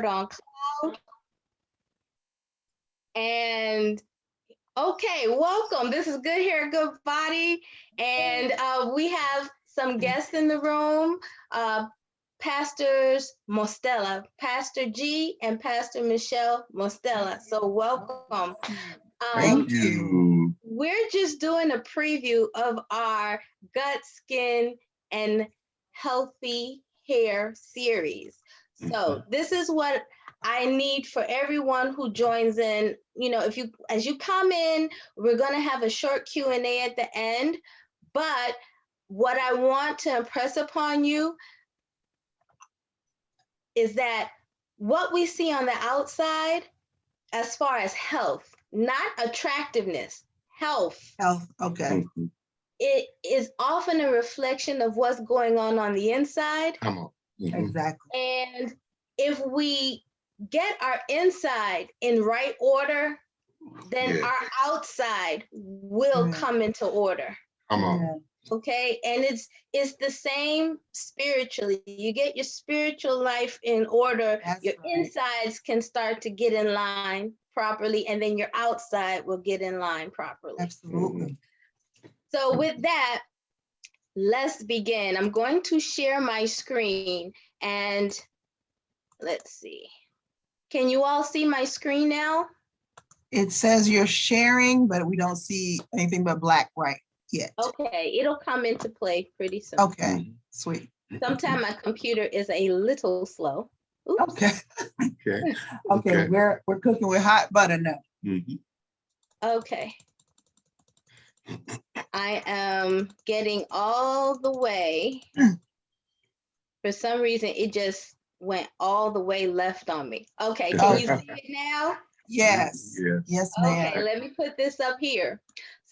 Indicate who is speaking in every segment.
Speaker 1: on cloud. And okay, welcome. This is Good Hair, Good Body. And we have some guests in the room. Uh, Pastors Mostella, Pastor G and Pastor Michelle Mostella. So welcome.
Speaker 2: Thank you.
Speaker 1: We're just doing a preview of our gut, skin, and healthy hair series. So this is what I need for everyone who joins in. You know, if you as you come in, we're going to have a short Q&A at the end. But what I want to impress upon you is that what we see on the outside, as far as health, not attractiveness, health.
Speaker 2: Health, okay.
Speaker 1: It is often a reflection of what's going on the inside.
Speaker 3: Come on.
Speaker 2: Exactly.
Speaker 1: And if we get our inside in right order, then our outside will come into order.
Speaker 3: Come on.
Speaker 1: Okay, and it's the same spiritually. You get your spiritual life in order, your insides can start to get in line properly, and then your outside will get in line properly.
Speaker 2: Absolutely.
Speaker 1: So with that, let's begin. I'm going to share my screen, and let's see. Can you all see my screen now?
Speaker 2: It says you're sharing, but we don't see anything but black right yet.
Speaker 1: Okay, it'll come into play pretty soon.
Speaker 2: Okay, sweet.
Speaker 1: Sometimes my computer is a little slow. Oops.
Speaker 2: Okay. We're cooking with hot butter now.
Speaker 1: Okay. I am getting all the way. For some reason, it just went all the way left on me. Okay, can you see it now?
Speaker 2: Yes. Yes, ma'am.
Speaker 1: Okay, let me put this up here.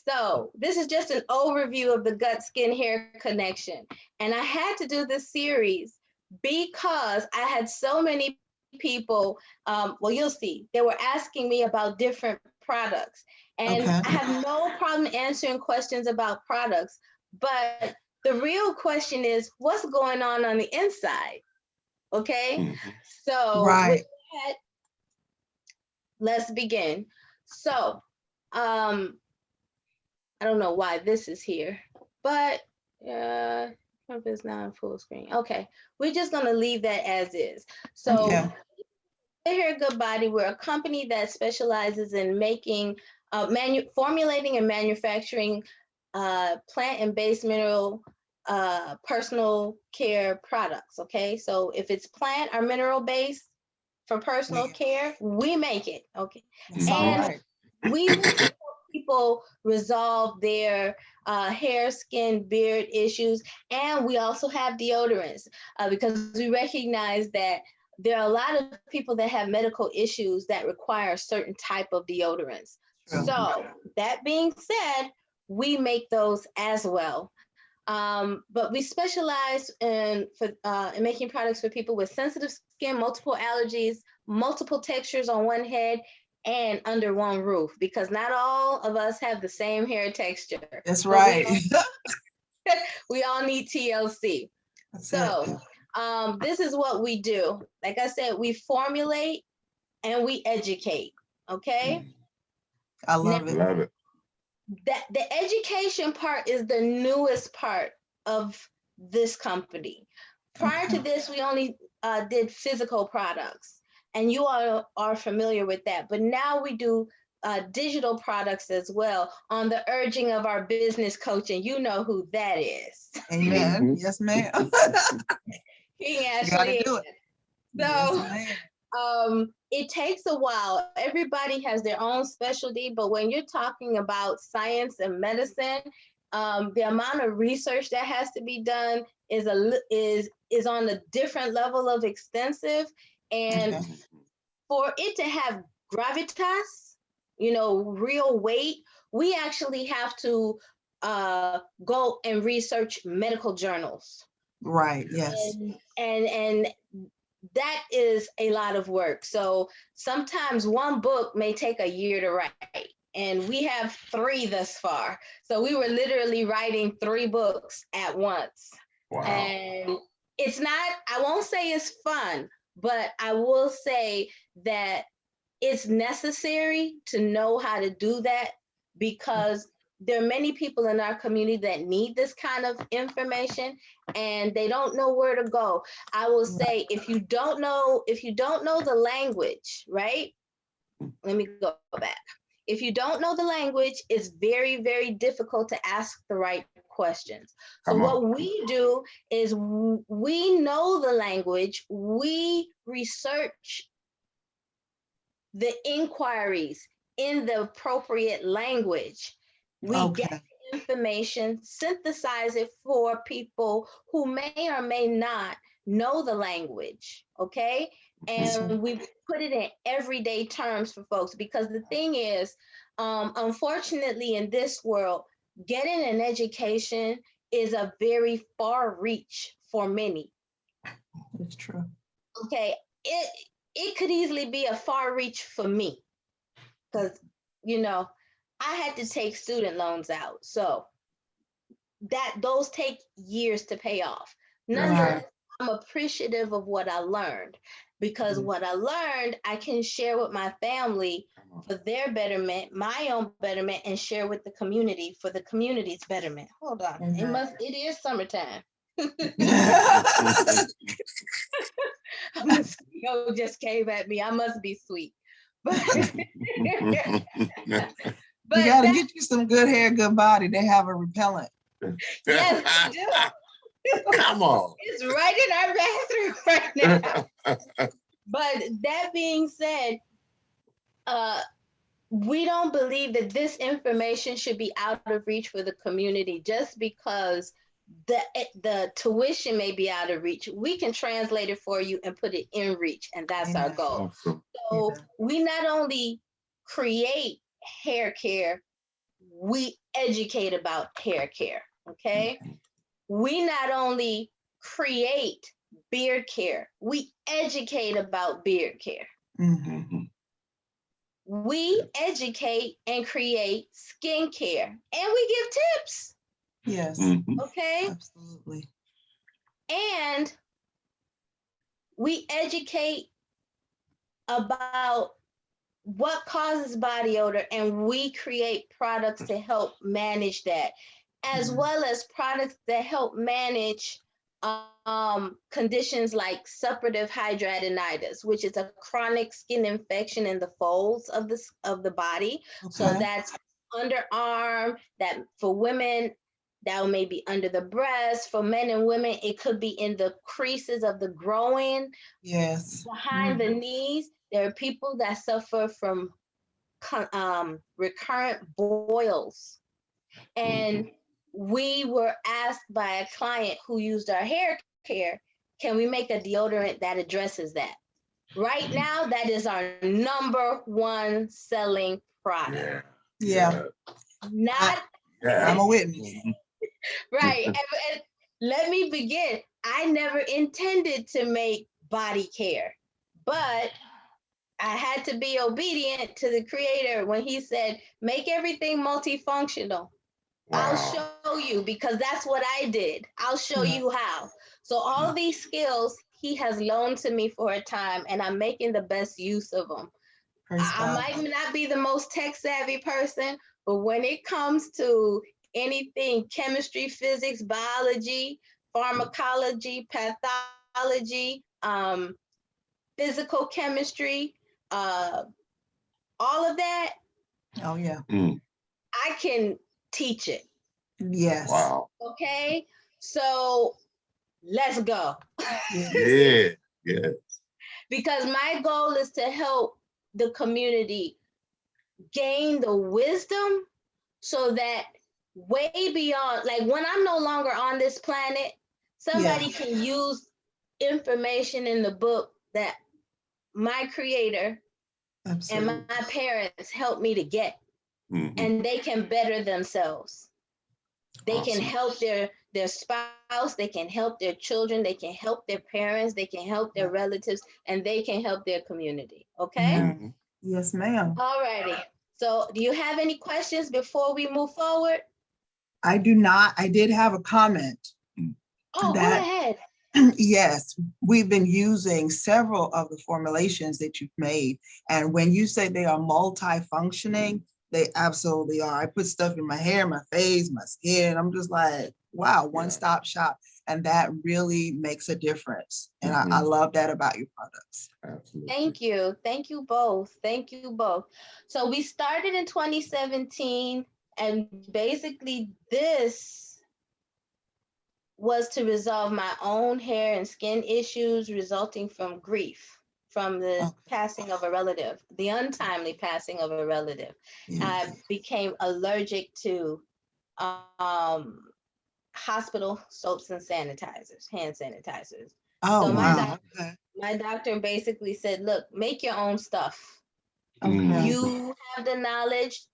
Speaker 1: So this is just an overview of the gut, skin, hair connection. And I had to do this series because I had so many people, well, you'll see, they were asking me about different products. And I have no problem answering questions about products, but the real question is, what's going on the inside? Okay, so with that, let's begin. So, I don't know why this is here, but Trump is now in full screen. Okay, we're just gonna leave that as is. So, Good Hair, Good Body, we're a company that specializes in making, formulating and manufacturing plant and base mineral personal care products. Okay, so if it's plant or mineral based for personal care, we make it. Okay, and we help people resolve their hair, skin, beard issues, and we also have deodorants because we recognize that there are a lot of people that have medical issues that require a certain type of deodorants. So that being said, we make those as well. But we specialize in making products for people with sensitive skin, multiple allergies, multiple textures on one head, and under one roof, because not all of us have the same hair texture.
Speaker 2: That's right.
Speaker 1: We all need TLC. This is what we do. Like I said, we formulate and we educate. Okay.
Speaker 2: I love it.
Speaker 1: That the education part is the newest part of this company. Prior to this, we only did physical products, and you all are familiar with that. But now we do digital products as well on the urging of our business coach, and you know who that is.
Speaker 2: Amen. Yes, ma'am.
Speaker 1: King Ashley. Do it. So it takes a while. Everybody has their own specialty, but when you're talking about science and medicine, the amount of research that has to be done is on a different level of extensive. And for it to have gravitas, you know, real weight, we actually have to go and research medical journals.
Speaker 2: Right. Yes.
Speaker 1: And that is a lot of work. So sometimes one book may take a year to write, and we have 3 thus far. So we were literally writing 3 books at once. Wow. And it's not, I won't say it's fun, but I will say that it's necessary to know how to do that, because there are many people in our community that need this kind of information and they don't know where to go. I will say, if you don't know the language, right? Let me go back. If you don't know the language, it's very, very difficult to ask the right questions. So what we do is we know the language, we research the inquiries in the appropriate language. We get information, synthesize it for people who may or may not know the language, okay? And we put it in everyday terms for folks, because the thing is, unfortunately, in this world, getting an education is a very far reach for many.
Speaker 2: That's true.
Speaker 1: Okay, it could easily be a far reach for me, because I had to take student loans out, so those take years to pay off. Nonetheless, I'm appreciative of what I learned, because what I learned I can share with my family for their betterment, my own betterment, and share with the community for the community's betterment. Hold on, it is summertime. Mosquito just came at me. I must be sweet. But
Speaker 2: you got to get you some good hair, good body. They have a repellent.
Speaker 1: Yes, they do.
Speaker 3: Come on.
Speaker 1: It's right in our bathroom right now. But that being said, we don't believe that this information should be out of reach for the community just because the tuition may be out of reach. We can translate it for you and put it in reach, and that's our goal.
Speaker 3: Awesome.
Speaker 1: So we not only create hair care, we educate about hair care, okay? We not only create beard care, we educate about beard care. We educate and create skincare, and we give tips.
Speaker 2: Yes.
Speaker 1: Okay.
Speaker 2: Absolutely.
Speaker 1: And we educate about what causes body odor, and we create products to help manage that, as well as products that help manage conditions like suppurative hidradenitis, which is a chronic skin infection in the folds of the body. So that's underarm, that for women, that may be under the breast. For men and women, it could be in the creases of the groin.
Speaker 2: Yes.
Speaker 1: Behind the knees. There are people that suffer from recurrent boils. And we were asked by a client who used our hair care, can we make a deodorant that addresses that? Right now, that is our #1 selling product.
Speaker 2: Yeah. I'm a witness.
Speaker 1: Right. And let me begin. I never intended to make body care, but I had to be obedient to the creator when he said, make everything multifunctional. I'll show you, because that's what I did. I'll show you how. So all these skills he has loaned to me for a time, and I'm making the best use of them. I might not be the most tech savvy person, but when it comes to anything chemistry, physics, biology, pharmacology, pathology, physical chemistry, all of that.
Speaker 2: Oh yeah.
Speaker 1: I can teach it.
Speaker 2: Yes.
Speaker 3: Wow.
Speaker 1: Okay. So let's go.
Speaker 3: Yeah.
Speaker 1: Because my goal is to help the community gain the wisdom so that way beyond, like when I'm no longer on this planet, somebody can use information in the book that my creator and my parents helped me to get, and they can better themselves. They can help their spouse, they can help their children, they can help their parents, they can help their relatives, and they can help their community. Okay?
Speaker 2: Yes, ma'am.
Speaker 1: All righty. So do you have any questions before we move forward?
Speaker 2: I do not. I did have a comment.
Speaker 1: Oh, go ahead.
Speaker 2: Yes, we've been using several of the formulations that you've made. And when you say they are multifunctioning, they absolutely are. I put stuff in my hair, my face, my skin. I'm just like, wow, one-stop shop. And that really makes a difference. And I love that about your products.
Speaker 3: Absolutely.
Speaker 1: Thank you. Thank you both. Thank you both. So we started in 2017, and basically this was to resolve my own hair and skin issues resulting from grief, from the passing of a relative, the untimely passing of a relative. I became allergic to hospital soaps and sanitizers, hand sanitizers.
Speaker 2: Oh,
Speaker 1: So
Speaker 2: wow.
Speaker 1: my doctor basically said, look, make your own stuff.
Speaker 2: Okay.
Speaker 1: You have the knowledge,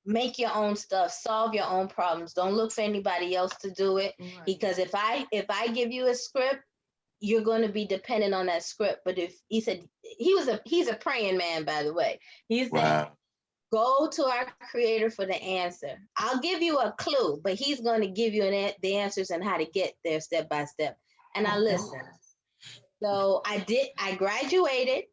Speaker 1: make your own stuff, solve your own problems. Don't look for anybody else to do it.
Speaker 2: Right.
Speaker 1: Because if I give you a script, you're going to be dependent on that script. But if he said he's a praying man, by the way. He said, go to our creator for the answer. I'll give you a clue, but he's going to give you the answers and how to get there step by step. And I listened. So I graduated,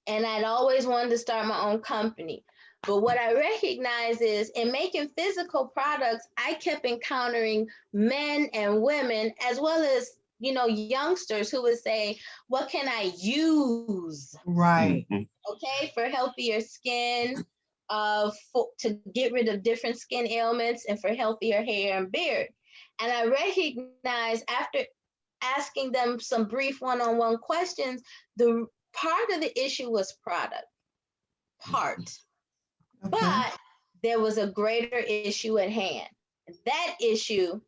Speaker 1: and I'd always wanted to start my own company. But what I recognize is in making physical products, I kept encountering men and women, as well as, youngsters who would say, what can I use?
Speaker 2: Right.
Speaker 1: Okay, for healthier skin, to get rid of different skin ailments, and for healthier hair and beard. And I recognize after asking them some brief one-on-one questions, the part of the issue was product. But there was a greater issue at hand. That issue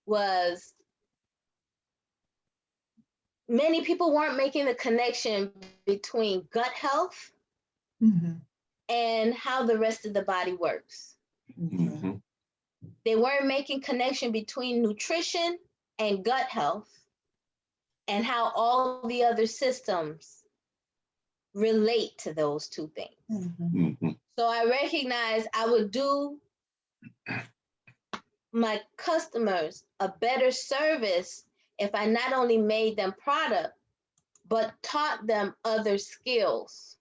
Speaker 1: was many people weren't making the connection between gut health and how the rest of the body works. They weren't making connection between nutrition and gut health and how all the other systems relate to those two things. So I recognized I would do my customers a better service if I not only made them product, but taught them other skills.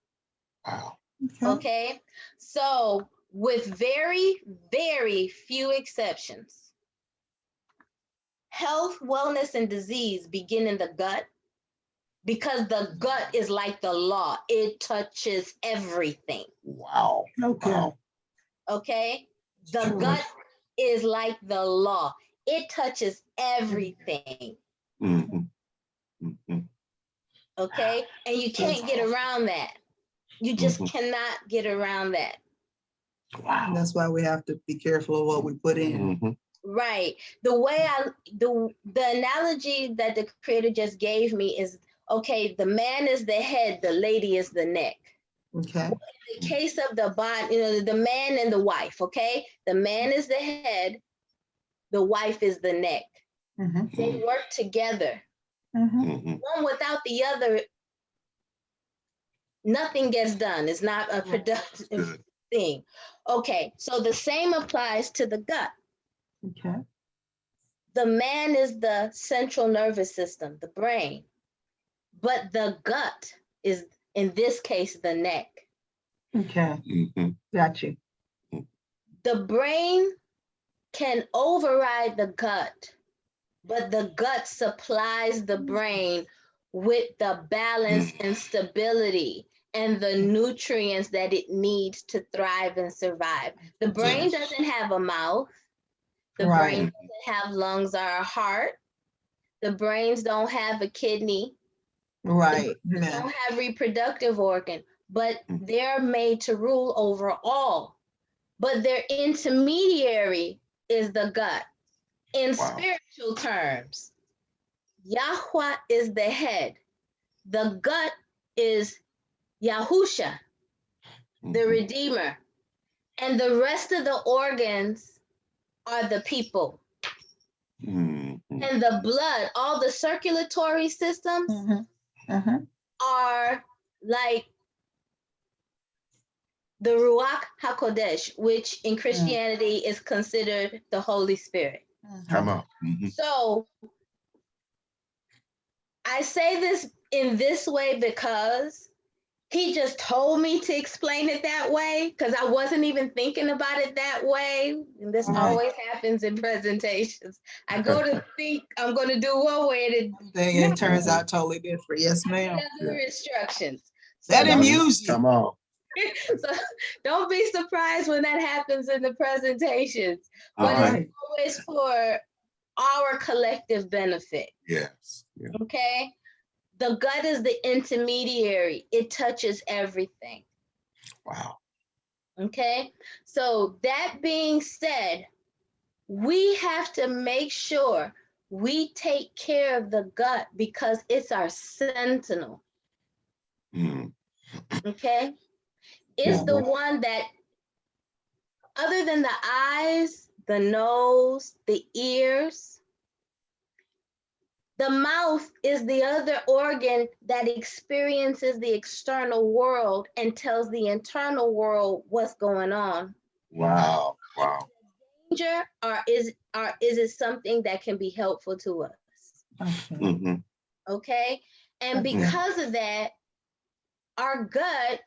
Speaker 3: Wow.
Speaker 1: Okay. So with very, very few exceptions, health, wellness, and disease begin in the gut, because the gut is like the law. It touches everything.
Speaker 3: Wow.
Speaker 2: Okay.
Speaker 1: Okay. The gut is like the law. It touches everything. Okay. And you can't get around that. You just cannot get around that.
Speaker 2: Wow. That's why we have to be careful of what we put in.
Speaker 1: Right. The analogy that the creator just gave me is, okay, the man is the head, the lady is the neck.
Speaker 2: Okay.
Speaker 1: In the case of the body, the man and the wife, okay? The man is the head, the wife is the neck. They work together. One without the other, nothing gets done. It's not a productive thing. Okay, so the same applies to the gut.
Speaker 2: Okay.
Speaker 1: The man is the central nervous system, the brain, but the gut is, in this case, the neck.
Speaker 2: Okay. Got you.
Speaker 1: The brain can override the gut, but the gut supplies the brain with the balance and stability and the nutrients that it needs to thrive and survive. The brain doesn't have a mouth. The brain doesn't have lungs or a heart. The brains don't have a kidney.
Speaker 2: Right.
Speaker 1: They don't have reproductive organ, but they're made to rule over all. But their intermediary is the gut. In spiritual terms, Yahweh is the head. The gut is Yahusha, the Redeemer. And the rest of the organs are the people. And the blood, all the circulatory systems are like the Ruach HaKodesh, which in Christianity is considered the Holy Spirit.
Speaker 3: Come on.
Speaker 1: So I say this in this way because he just told me to explain it that way because I wasn't even thinking about it that way. And this always happens in presentations. I go to think I'm going to do one way and
Speaker 2: Then it turns out totally different. Yes, ma'am.
Speaker 1: other instructions. So
Speaker 2: Let him use you.
Speaker 3: Come on.
Speaker 1: so don't be surprised when that happens in the presentations. But it's always for our collective benefit.
Speaker 3: Yes. Yeah.
Speaker 1: Okay. The gut is the intermediary. It touches everything.
Speaker 3: Wow.
Speaker 1: Okay. So that being said, we have to make sure we take care of the gut because it's our sentinel.
Speaker 3: Mm.
Speaker 1: Okay. It's the one that, other than the eyes, the nose, the ears, the mouth is the other organ that experiences the external world and tells the internal world what's going on.
Speaker 3: Wow. Wow.
Speaker 1: Danger, or is it something that can be helpful to us?
Speaker 3: Mm-hmm.
Speaker 1: Okay? And because of that, our gut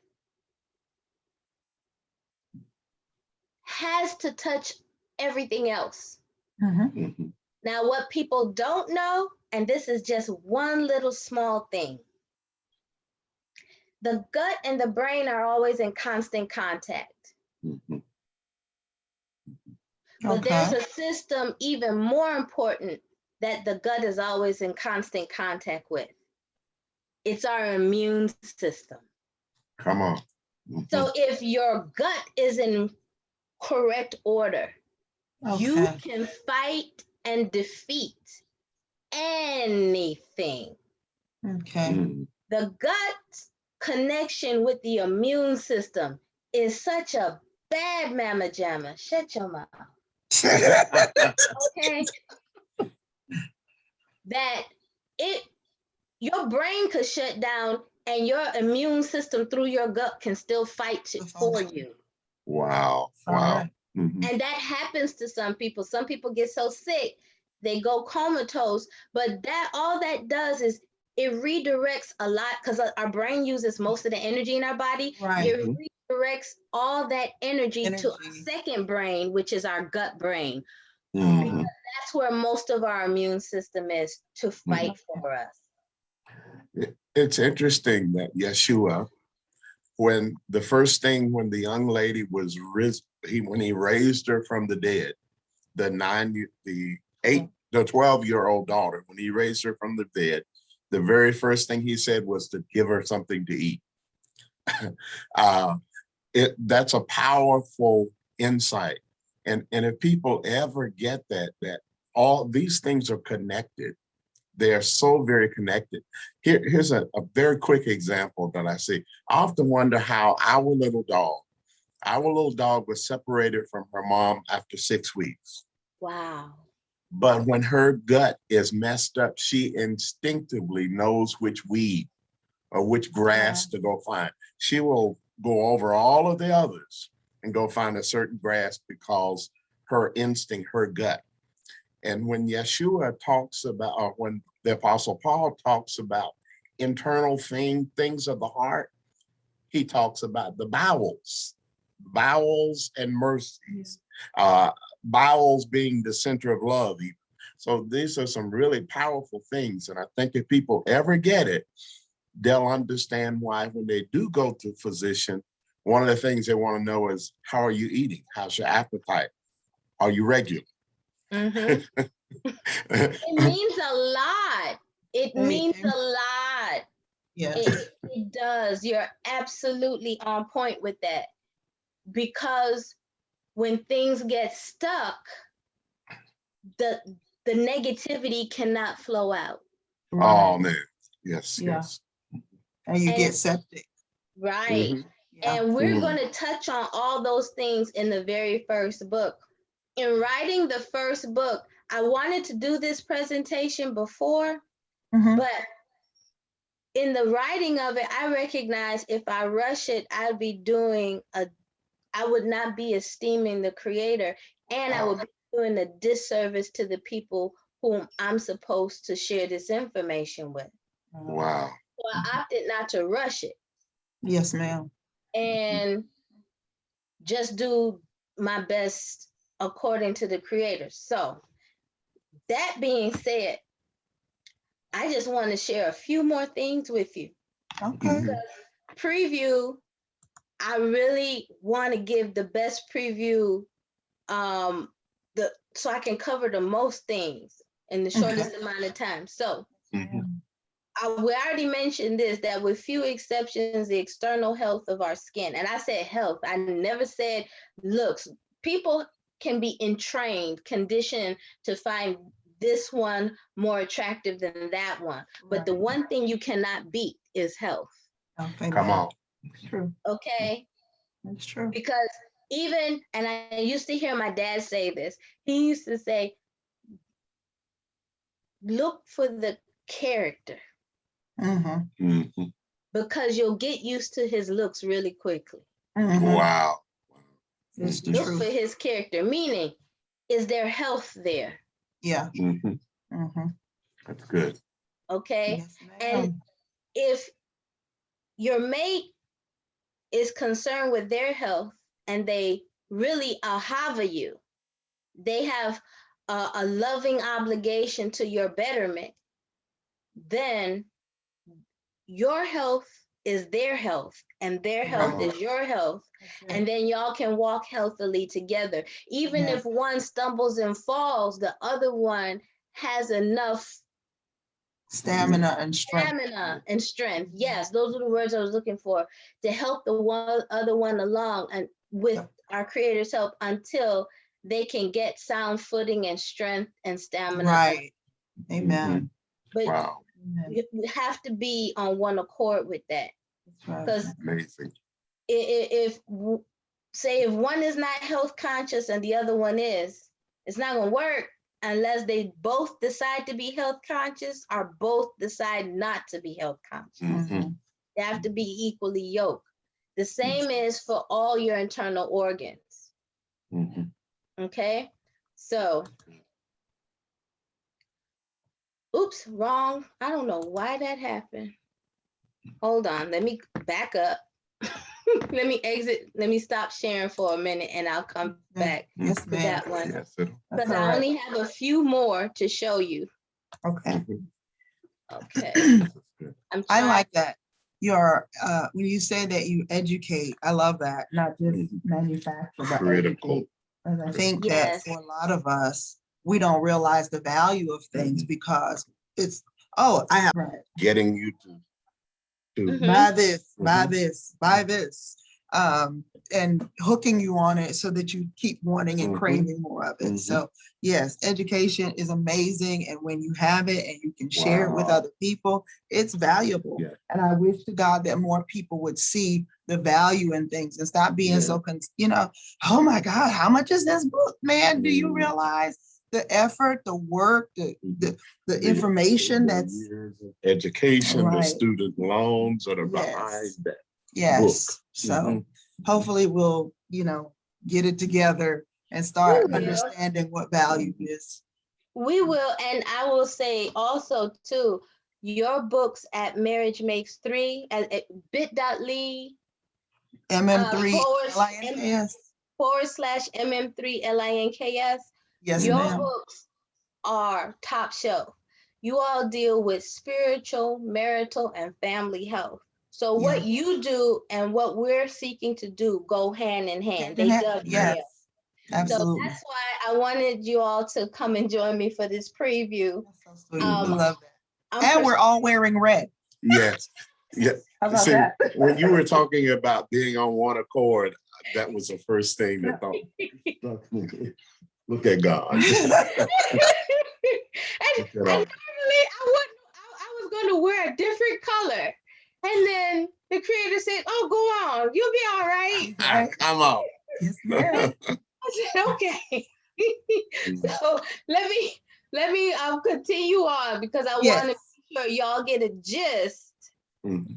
Speaker 1: has to touch everything else.
Speaker 3: Mm-hmm.
Speaker 1: Now, what people don't know, and this is just one little small thing, the gut and the brain are always in constant contact.
Speaker 3: Mm-hmm.
Speaker 1: But there's a system even more important that the gut is always in constant contact with. It's our immune system.
Speaker 3: Come on. Mm-hmm.
Speaker 1: So if your gut is in correct order, you can fight and defeat anything.
Speaker 2: Okay.
Speaker 3: Mm-hmm.
Speaker 1: The gut connection with the immune system is such a bad mamma jamma. Shut your mouth. Okay. That your brain could shut down and your immune system through your gut can still fight it for you.
Speaker 3: Wow. Wow. Mm-hmm.
Speaker 1: And that happens to some people. Some people get so sick, they go comatose, but all that does is it redirects a lot because our brain uses most of the energy in our body.
Speaker 2: Right.
Speaker 1: It redirects all that energy to our second brain, which is our gut brain.
Speaker 3: Mm-hmm.
Speaker 1: Because that's where most of our immune system is to fight for us.
Speaker 3: It's interesting that Yeshua, when the young lady was when he raised her from the dead, the 12-year-old daughter, when he raised her from the dead, the very first thing he said was to give her something to eat. That's a powerful insight. And if people ever get that all these things are connected, they are so very connected. Here's a very quick example that I see. I often wonder how our little dog was separated from her mom after 6 weeks.
Speaker 1: Wow.
Speaker 3: But when her gut is messed up, she instinctively knows which weed or which grass to go find. She will go over all of the others and go find a certain grass because her instinct, her gut. And when Yeshua talks about, or when the Apostle Paul talks about internal things of the heart, he talks about the bowels and mercies, bowels being the center of love. Even. So these are some really powerful things. And I think if people ever get it, they'll understand why when they do go to physician, one of the things they want to know is, how are you eating? How's your appetite? Are you regular?
Speaker 1: Mm-hmm. It means a lot. It means a lot.
Speaker 2: Yes.
Speaker 1: It does. You're absolutely on point with that. Because when things get stuck, the negativity cannot flow out.
Speaker 3: Oh man. Yes, yes.
Speaker 2: And you get septic.
Speaker 1: Right.
Speaker 3: Mm-hmm.
Speaker 1: And we're going to touch on all those things in the very first book. In writing the first book, I wanted to do this presentation before, but in the writing of it, I recognized if I rush it, I would not be esteeming the creator, and I would be doing a disservice to the people whom I'm supposed to share this information with.
Speaker 3: Wow.
Speaker 1: So I opted not to rush it
Speaker 2: Yes, ma'am.
Speaker 1: and just do my best according to the creator. So that being said, I just want to share a few more things with you.
Speaker 2: Okay.
Speaker 1: Preview, I really want to give the best preview so I can cover the most things in the shortest amount of time. So we already mentioned this, that with few exceptions, the external health of our skin, and I said health, I never said looks. People can be entrained, conditioned to find this one more attractive than that one. But the one thing you cannot beat is health.
Speaker 3: Come on.
Speaker 2: It's true.
Speaker 1: Okay?
Speaker 2: It's true.
Speaker 1: Because even, and I used to hear my dad say this, he used to say, look for the character. Because you'll get used to his looks really quickly.
Speaker 3: Wow.
Speaker 2: It's the
Speaker 1: Look
Speaker 2: truth.
Speaker 1: for his character, meaning, is there health there?
Speaker 2: Yeah.
Speaker 3: That's good.
Speaker 1: Okay.
Speaker 2: Yes,
Speaker 1: and if your mate is concerned with their health and they really ahava you, they have a loving obligation to your betterment, then your health is their health and their health is your health. And then y'all can walk healthily together. Even if one stumbles and falls, the other one has enough
Speaker 2: stamina and strength.
Speaker 1: Yes, those are the words I was looking for, to help the other one along and with our creator's help until they can get sound footing and strength and stamina.
Speaker 2: Right. Amen.
Speaker 1: But
Speaker 3: wow.
Speaker 1: you have to be on one accord with that. Because
Speaker 3: amazing.
Speaker 1: If one is not health conscious and the other one is, it's not going to work unless they both decide to be health conscious or both decide not to be health conscious. They have to be equally yoked. The same is for all your internal organs. Okay, so oops, wrong. I don't know why that happened. Hold on, let me back up. Let me exit. Let me stop sharing for a minute and I'll come back to that one. Because I only have a few more to show you.
Speaker 2: Okay.
Speaker 1: Okay.
Speaker 2: I like that. Your when you say that you educate, I love that. Not just manufacture, but educate. And I think that for a lot of us, we don't realize the value of things because it's, I have
Speaker 3: getting you to
Speaker 2: buy this, buy this, buy this, and hooking you on it so that you keep wanting and craving more of it. So yes, education is amazing. And when you have it and you can share it with other people, it's valuable. And I wish to God that more people would see the value in things and stop being so, oh my God, how much is this book, man? Do you realize the effort, the work, the information that's
Speaker 3: education, the student loans that are behind that book.
Speaker 2: So hopefully we'll, get it together and start understanding what value is.
Speaker 1: We will. And I will say also too, your books at Marriage Makes Three at bit.ly
Speaker 2: MM3
Speaker 1: /MM3 LINKS.
Speaker 2: Yes,
Speaker 1: your
Speaker 2: ma'am.
Speaker 1: books are top shelf. You all deal with spiritual, marital, and family health. So what you do and what we're seeking to do go hand in hand. They dovetail.
Speaker 2: Absolutely.
Speaker 1: So that's why I wanted you all to come and join me for this preview.
Speaker 2: That's so sweet. I love that. And we're all wearing red.
Speaker 3: Yes. Yeah.
Speaker 2: How about that?
Speaker 3: When you were talking about being on one accord, that was the first thing that thought. Look at God.
Speaker 1: And normally I was going to wear a different color. And then the creator said, oh, go on. You'll be all right.
Speaker 3: Come on.
Speaker 2: Yes, ma'am.
Speaker 1: I said, okay. So let me continue on because I want to make sure y'all get a gist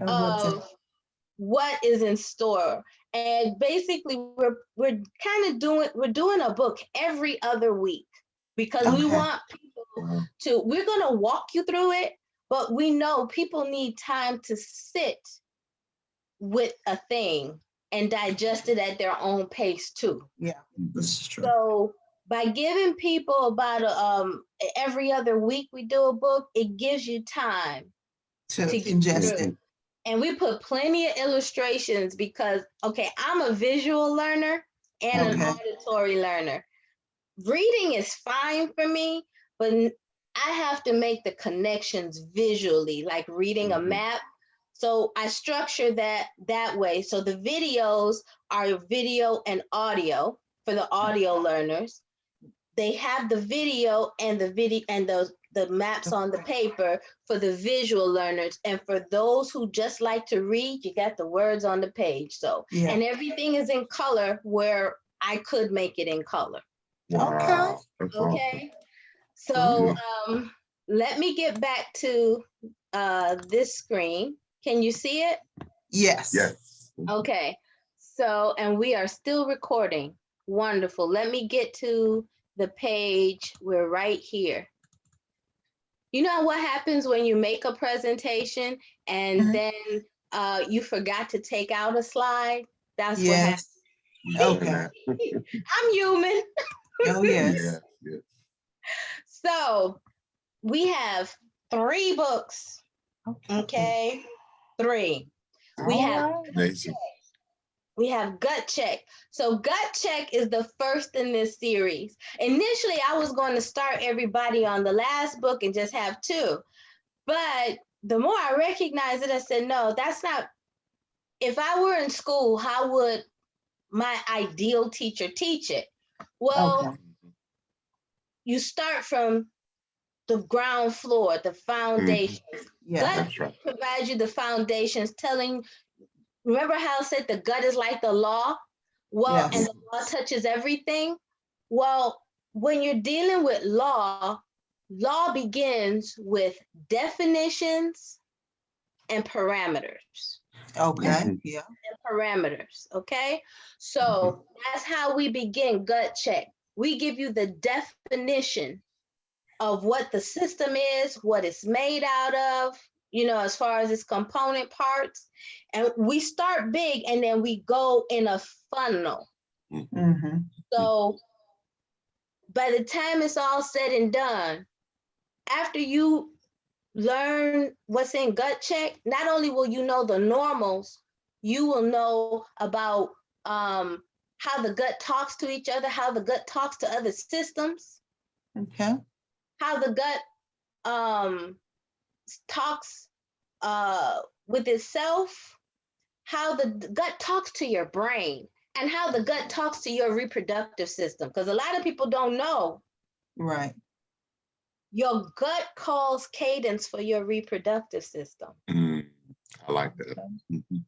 Speaker 1: of what is in store. And basically we're doing a book every other week because we want people to, we're going to walk you through it, but we know people need time to sit with a thing and digest it at their own pace too.
Speaker 2: Yeah, this is true.
Speaker 1: So by giving people about every other week we do a book, it gives you time
Speaker 2: To
Speaker 1: to get
Speaker 2: ingest
Speaker 1: through.
Speaker 2: it.
Speaker 1: And we put plenty of illustrations because, okay, I'm a visual learner and an
Speaker 2: Okay.
Speaker 1: auditory learner. Reading is fine for me, but I have to make the connections visually, like reading a map. So I structure that way. So the videos are video and audio for the audio learners. They have the video and the maps on the paper for the visual learners. And for those who just like to read, you got the words on the page. So,
Speaker 2: Yeah.
Speaker 1: and everything is in color where I could make it in color.
Speaker 3: Wow. That's
Speaker 1: Okay. So let me get back to this screen. Can you see it?
Speaker 2: Yes.
Speaker 3: Yes.
Speaker 1: Okay. So, and we are still recording. Wonderful. Let me get to the page. We're right here. You know what happens when you make a presentation and then you forgot to take out a slide? That's what happens.
Speaker 2: Okay.
Speaker 1: I'm human.
Speaker 2: Oh, yes.
Speaker 3: Yeah. Yeah.
Speaker 1: So we have 3 books. Okay. 3. We have
Speaker 3: Amazing.
Speaker 1: We have Gut Check. So Gut Check is the first in this series. Initially, I was going to start everybody on the last book and just have 2. But the more I recognized it, I said, no, that's not. If I were in school, how would my ideal teacher teach it? Well, you start from the ground floor, the foundations.
Speaker 2: Yeah.
Speaker 1: Gut provides you the foundations, remember how I said the gut is like the law? Well, and the law touches everything. Well, when you're dealing with law begins with definitions and parameters.
Speaker 2: Okay. Yeah.
Speaker 1: And parameters. Okay. So that's how we begin Gut Check. We give you the definition of what the system is, what it's made out of, as far as its component parts. And we start big and then we go in a funnel. So by the time it's all said and done, after you learn what's in Gut Check, not only will you know the normals, you will know about how the gut talks to each other, how the gut talks to other systems.
Speaker 2: Okay.
Speaker 1: How the gut talks with itself, how the gut talks to your brain, and how the gut talks to your reproductive system. Because a lot of people don't know.
Speaker 2: Right.
Speaker 1: Your gut calls cadence for your reproductive system.
Speaker 3: I like that.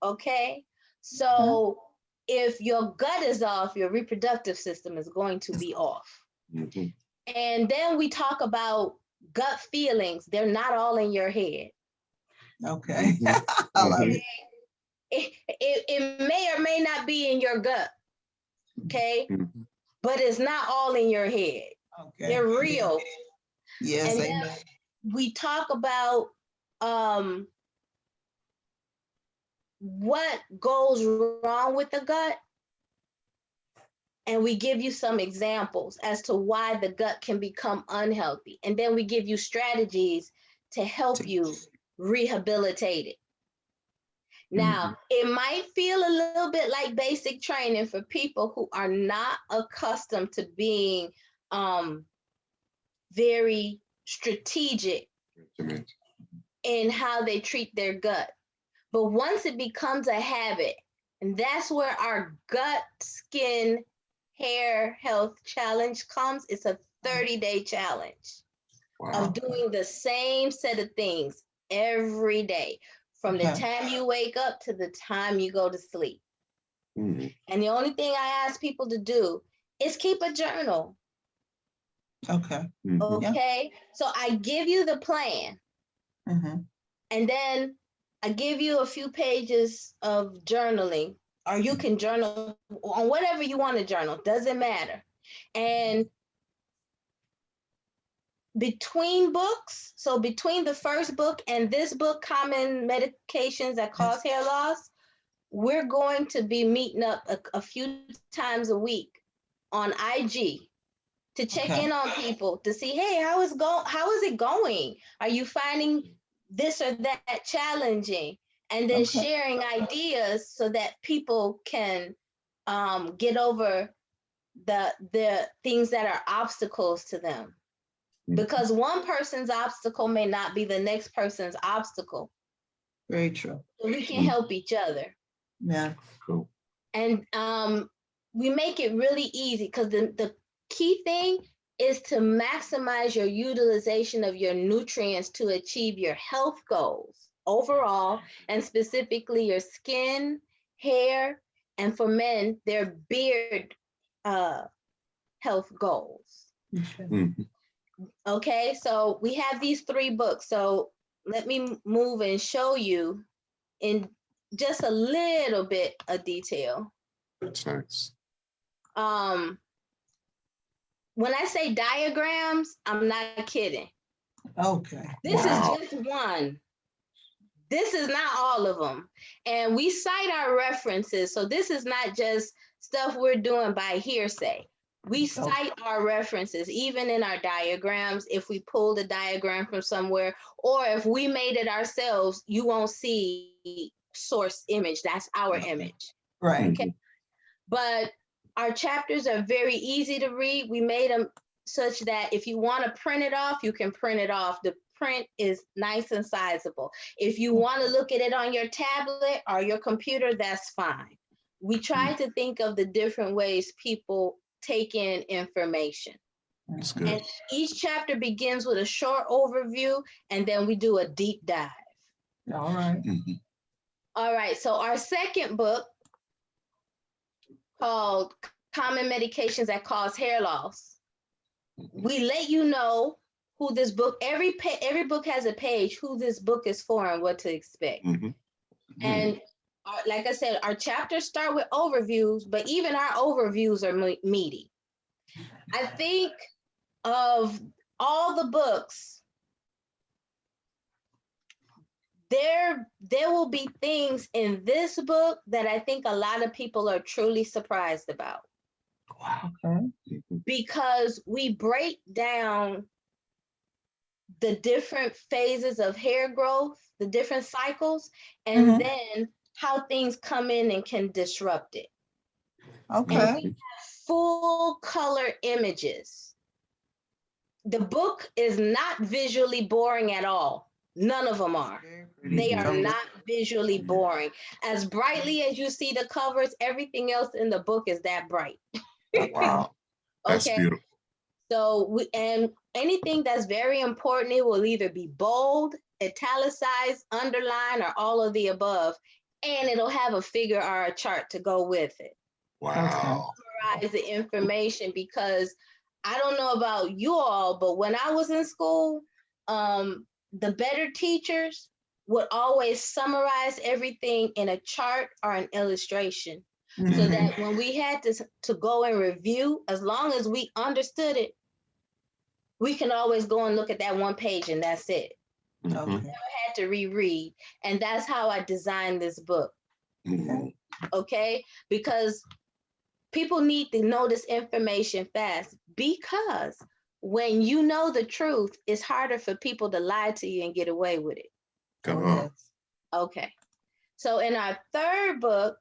Speaker 1: Okay. So if your gut is off, your reproductive system is going to be off. And then we talk about gut feelings. They're not all in your head.
Speaker 2: Okay. I love it.
Speaker 1: It may or may not be in your gut. Okay. But it's not all in your head. Okay. They're real.
Speaker 2: Yes.
Speaker 1: And then we talk about what goes wrong with the gut. And we give you some examples as to why the gut can become unhealthy. And then we give you strategies to help you rehabilitate it. Now, it might feel a little bit like basic training for people who are not accustomed to being very strategic in how they treat their gut. But once it becomes a habit, and that's where our gut, skin, hair health challenge comes. It's a 30-day challenge of doing the same set of things every day from the time you wake up to the time you go to sleep. And the only thing I ask people to do is keep a journal. Okay. So I give you the plan. And then I give you a few pages of journaling, or you can journal on whatever you want to journal, doesn't matter. And between books, so between the first book and this book, Common Medications That Cause Hair Loss, we're going to be meeting up a few times a week on IG to check in on people to see, hey, how is it going? Are you finding this or that challenging? And then sharing ideas so that people can get over the things that are obstacles to them. Because one person's obstacle may not be the next person's obstacle.
Speaker 2: Very true.
Speaker 1: So we can help each other.
Speaker 2: Yeah.
Speaker 3: Cool.
Speaker 1: And we make it really easy because the key thing is to maximize your utilization of your nutrients to achieve your health goals overall, and specifically your skin, hair, and for men, their beard health goals. Okay, so we have these 3 books. So let me move and show you in just a little bit of detail.
Speaker 3: That's nice.
Speaker 1: When I say diagrams, I'm not kidding.
Speaker 2: Okay.
Speaker 1: This is just one. This is not all of them. And we cite our references. So this is not just stuff we're doing by hearsay. We cite our references, even in our diagrams. If we pull the diagram from somewhere, or if we made it ourselves, you won't see source image. That's our image.
Speaker 2: Right.
Speaker 1: Okay. But our chapters are very easy to read. We made them such that if you want to print it off, you can print it off. The print is nice and sizable. If you want to look at it on your tablet or your computer, that's fine. We try to think of the different ways people take in information.
Speaker 3: That's good.
Speaker 1: And each chapter begins with a short overview, and then we do a deep dive.
Speaker 2: All right.
Speaker 1: All right, so our second book, called Common Medications That Cause Hair Loss, we let you know who this book, every book has a page, who this book is for and what to expect. And like I said, our chapters start with overviews, but even our overviews are meaty. I think of all the books, there will be things in this book that I think a lot of people are truly surprised about.
Speaker 2: Wow. Okay.
Speaker 1: Because we break down the different phases of hair growth, the different cycles, and then how things come in and can disrupt it.
Speaker 2: Okay.
Speaker 1: And we have full color images. The book is not visually boring at all. None of them are. They are not visually boring. As brightly as you see the covers, everything else in the book is that bright.
Speaker 3: Wow. That's beautiful.
Speaker 1: So and anything that's very important, it will either be bold, italicized, underlined, or all of the above. And it'll have a figure or a chart to go with it.
Speaker 3: Wow.
Speaker 1: Summarize the information, because I don't know about you all, but when I was in school, the better teachers would always summarize everything in a chart or an illustration. So that when we had to go and review, as long as we understood it, we can always go and look at that one page and that's it. Never had to reread. And that's how I designed this book. Okay? Because people need to know this information fast, because when you know the truth, it's harder for people to lie to you and get away with it.
Speaker 3: Come on.
Speaker 1: Okay. So in our third book,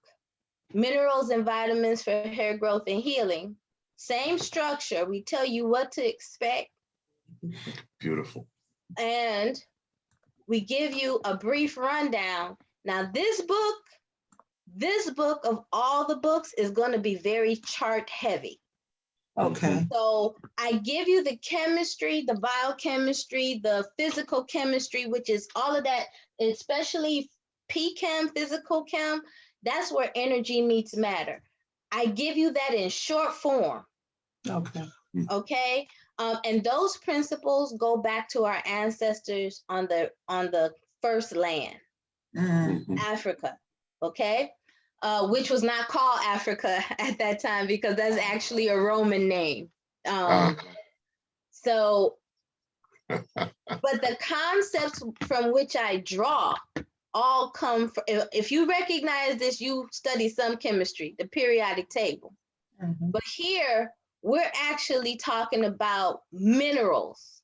Speaker 1: Minerals and Vitamins for Hair Growth and Healing, same structure. We tell you what to expect.
Speaker 3: Beautiful.
Speaker 1: And we give you a brief rundown. Now, this book of all the books is going to be very chart heavy.
Speaker 2: Okay.
Speaker 1: So I give you the chemistry, the biochemistry, the physical chemistry, which is all of that, especially P-chem, physical chem. That's where energy meets matter. I give you that in short form.
Speaker 2: Okay.
Speaker 1: Okay. And those principles go back to our ancestors on the first land, Africa. Okay. Which was not called Africa at that time, because that's actually a Roman name. So But the concepts from which I draw all come from, if you recognize this, you study some chemistry, the periodic table.
Speaker 2: Mhm.
Speaker 1: But here, we're actually talking about minerals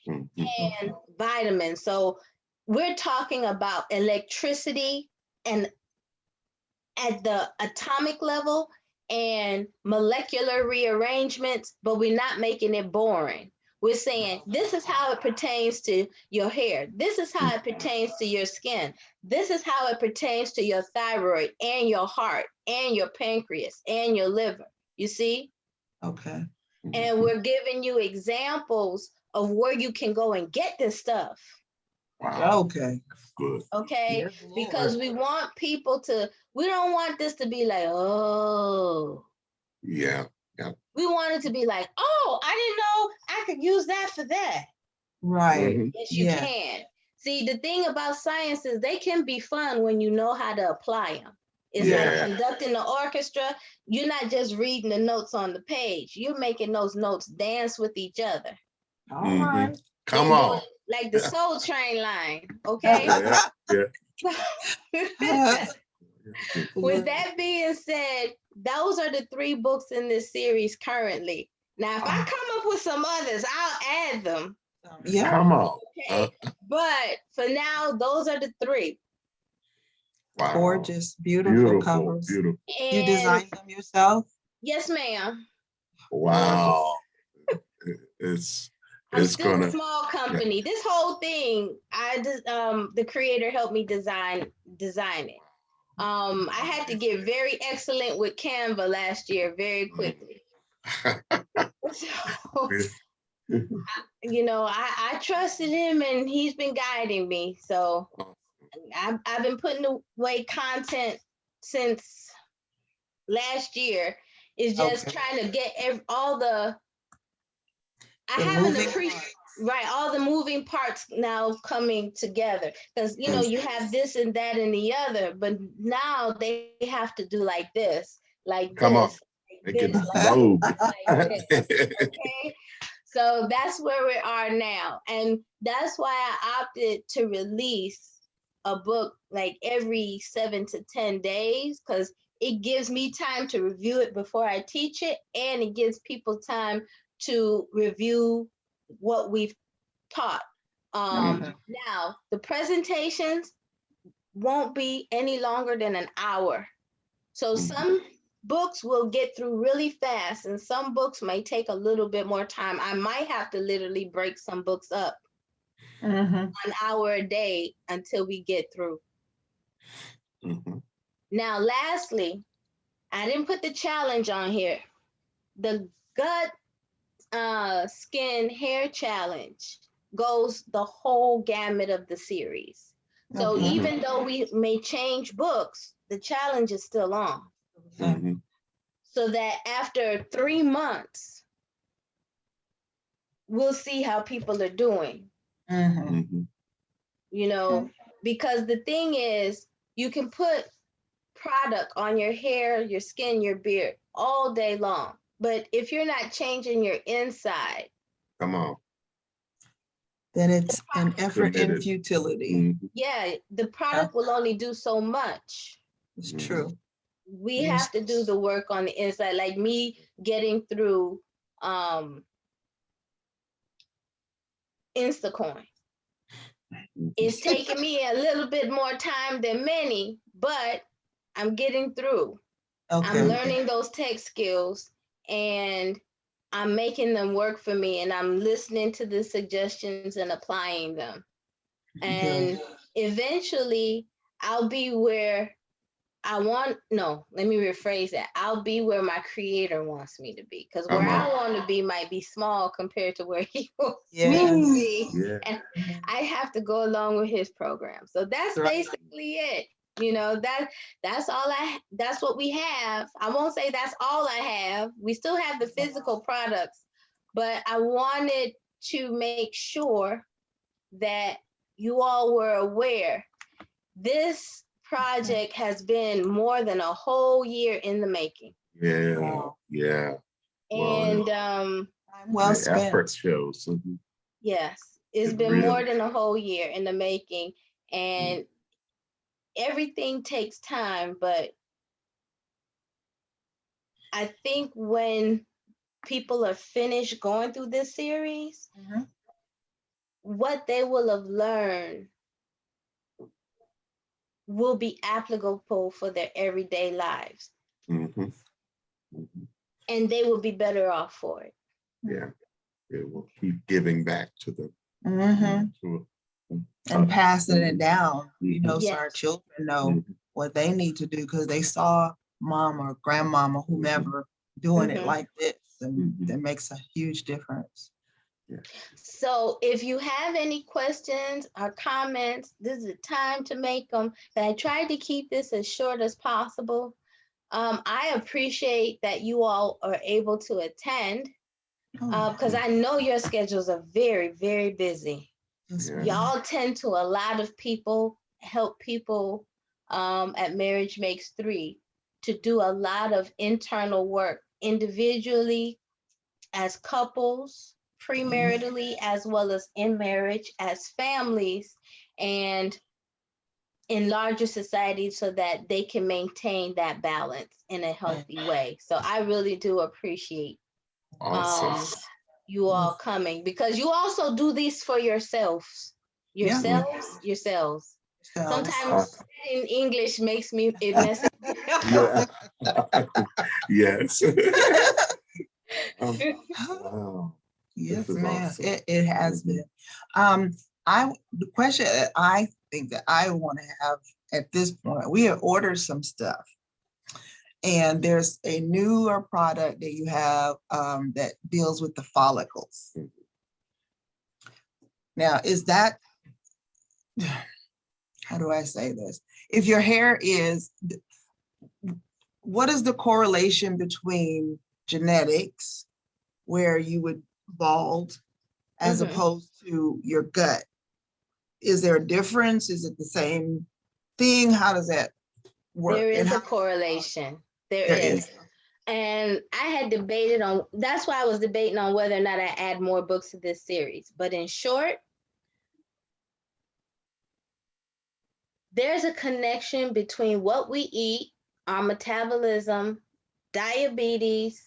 Speaker 3: Mhm.
Speaker 1: and vitamins. So we're talking about electricity and at the atomic level and molecular rearrangements, but we're not making it boring. We're saying this is how it pertains to your hair. This is how it pertains to your skin. This is how it pertains to your thyroid and your heart and your pancreas and your liver. You see?
Speaker 2: Okay.
Speaker 1: And we're giving you examples of where you can go and get this stuff.
Speaker 3: Wow.
Speaker 2: Okay.
Speaker 3: Good.
Speaker 1: Okay,
Speaker 2: Yes,
Speaker 1: because
Speaker 2: Lord.
Speaker 1: we want people to, we don't want this to be like, oh,
Speaker 3: Yeah.
Speaker 1: we want it to be like, oh, I didn't know I could use that for that.
Speaker 2: Right.
Speaker 3: Mhm.
Speaker 1: Yes, you
Speaker 2: Yeah.
Speaker 1: can. See, the thing about science is they can be fun when you know how to apply them. It's like
Speaker 3: Yeah.
Speaker 1: conducting the orchestra. You're not just reading the notes on the page. You're making those notes dance with each other.
Speaker 2: All
Speaker 3: Mhm.
Speaker 2: right.
Speaker 3: Come
Speaker 1: They're
Speaker 3: on.
Speaker 1: doing like the Soul Train line, okay?
Speaker 3: Yeah.
Speaker 1: With that being said, those are the 3 books in this series currently. Now, if I come up with some others, I'll add them.
Speaker 2: Yeah.
Speaker 3: Come on.
Speaker 1: Okay. But for now, those are the 3.
Speaker 3: Wow.
Speaker 2: Gorgeous, beautiful
Speaker 3: Beautiful.
Speaker 2: covers.
Speaker 3: Beautiful.
Speaker 2: You
Speaker 1: And
Speaker 2: designed them yourself?
Speaker 1: yes, ma'am.
Speaker 3: Wow. It's
Speaker 1: I'm
Speaker 3: it's
Speaker 1: still a
Speaker 3: gonna.
Speaker 1: small company. This whole thing, the creator helped me design it. I had to get very excellent with Canva last year very quickly. So, you know, I trusted him and he's been guiding me. So I've been putting away content since last year. It's just
Speaker 2: Okay.
Speaker 1: trying to get all the, I
Speaker 2: The
Speaker 1: haven't
Speaker 2: moving
Speaker 1: appreciated,
Speaker 2: parts.
Speaker 1: right, all the moving parts now coming together. Because, you know, you have this and that and the other, but now they have to do like this, like
Speaker 3: Come on.
Speaker 1: this, like
Speaker 3: Make it
Speaker 1: this, like
Speaker 3: move.
Speaker 1: like this. Okay. So that's where we are now. And that's why I opted to release a book like every 7 to 10 days, because it gives me time to review it before I teach it, and it gives people time to review what we've taught.
Speaker 2: Okay.
Speaker 1: Now, the presentations won't be any longer than an hour. So some books will get through really fast, and some books may take a little bit more time. I might have to literally break some books up
Speaker 2: Mhm.
Speaker 1: an hour a day until we get through.
Speaker 3: Mhm.
Speaker 1: Now, lastly, I didn't put the challenge on here. The gut skin hair challenge goes the whole gamut of the series. So
Speaker 2: Okay.
Speaker 1: even though we may change books, the challenge is still on.
Speaker 3: Mhm.
Speaker 1: So that after 3 months, we'll see how people are doing.
Speaker 2: Mhm.
Speaker 3: Mhm.
Speaker 1: You know, because the thing is, you can put product on your hair, your skin, your beard all day long. But if you're not changing your inside,
Speaker 3: Come on.
Speaker 2: Then it's an effort in
Speaker 3: Committed.
Speaker 2: futility.
Speaker 3: Mhm.
Speaker 1: yeah, the product will only do so much.
Speaker 2: It's
Speaker 3: Mhm.
Speaker 2: true.
Speaker 1: We
Speaker 2: Yes.
Speaker 1: have to do the work on the inside, like me getting through Instacoin. It's taking me a little bit more time than many, but I'm getting through. I'm
Speaker 2: Okay.
Speaker 1: learning those tech skills and I'm making them work for me, and I'm listening to the suggestions and applying them. And eventually I'll be where let me rephrase that. I'll be where my creator wants me to be, because where
Speaker 3: Come
Speaker 1: I
Speaker 3: on.
Speaker 1: want to be might be small compared to where he wants me
Speaker 2: Yes.
Speaker 1: to be.
Speaker 3: Yeah.
Speaker 1: And
Speaker 2: Mhm.
Speaker 1: I have to go along with his program. So that's
Speaker 2: Right.
Speaker 1: basically it. You know, that's what we have. I won't say that's all I have. We still have the physical products, but I wanted to make sure that you all were aware this project has been more than a whole year in the making.
Speaker 3: Yeah.
Speaker 2: Wow.
Speaker 3: Yeah. Well,
Speaker 1: And
Speaker 2: Time well
Speaker 3: the
Speaker 2: spent.
Speaker 3: effort shows. Mhm.
Speaker 1: Yes, it's
Speaker 3: It
Speaker 1: been more
Speaker 3: really.
Speaker 1: than a whole year in the making, and everything takes time, but I think when people are finished going through this series,
Speaker 2: Mhm.
Speaker 1: what they will have learned will be applicable for their everyday lives,
Speaker 3: Mhm. Mhm.
Speaker 1: and they will be better off for it.
Speaker 3: Yeah, it will keep giving back to the
Speaker 2: Mhm.
Speaker 3: to
Speaker 2: And
Speaker 3: us.
Speaker 2: passing it down, so
Speaker 1: Yes.
Speaker 2: our children know what they need to do because they saw mom or grandmama, whomever, doing it
Speaker 1: Mhm.
Speaker 2: like this, and
Speaker 3: Mhm.
Speaker 2: that makes a huge difference.
Speaker 3: Yeah.
Speaker 1: So if you have any questions or comments, this is the time to make them. And I tried to keep this as short as possible. I appreciate that you all are able to attend
Speaker 2: Oh,
Speaker 1: because I know your schedules are very, very busy.
Speaker 2: yes,
Speaker 3: Yeah.
Speaker 2: ma'am.
Speaker 1: Y'all tend to a lot of people, help people at Marriage Makes Three to do a lot of internal work individually, as couples, premaritally, as well as in marriage, as families, and in larger societies so that they can maintain that balance in a healthy way. So I really do appreciate
Speaker 3: Awesome.
Speaker 1: you all coming because you also do these for yourselves.
Speaker 2: Yeah.
Speaker 1: Yourselves.
Speaker 2: So,
Speaker 1: Sometimes in English makes me it messes.
Speaker 3: Yeah. Yes. Wow.
Speaker 2: yes,
Speaker 3: This is
Speaker 2: ma'am.
Speaker 3: awesome.
Speaker 2: It has been. The question that I think that I want to have at this point, we have ordered some stuff, and there's a newer product that you have that deals with the follicles. Now, is that, how do I say this? If your hair is, what is the correlation between genetics, where you would bald, as
Speaker 1: Mhm.
Speaker 2: opposed to your gut? Is there a difference? Is it the same thing? How does that work?
Speaker 1: There
Speaker 2: And
Speaker 1: is
Speaker 2: how
Speaker 1: a correlation. There
Speaker 2: there
Speaker 1: is.
Speaker 2: is.
Speaker 1: And I had debated on, that's why I was debating on whether or not I add more books to this series. But in short, there's a connection between what we eat, our metabolism, diabetes,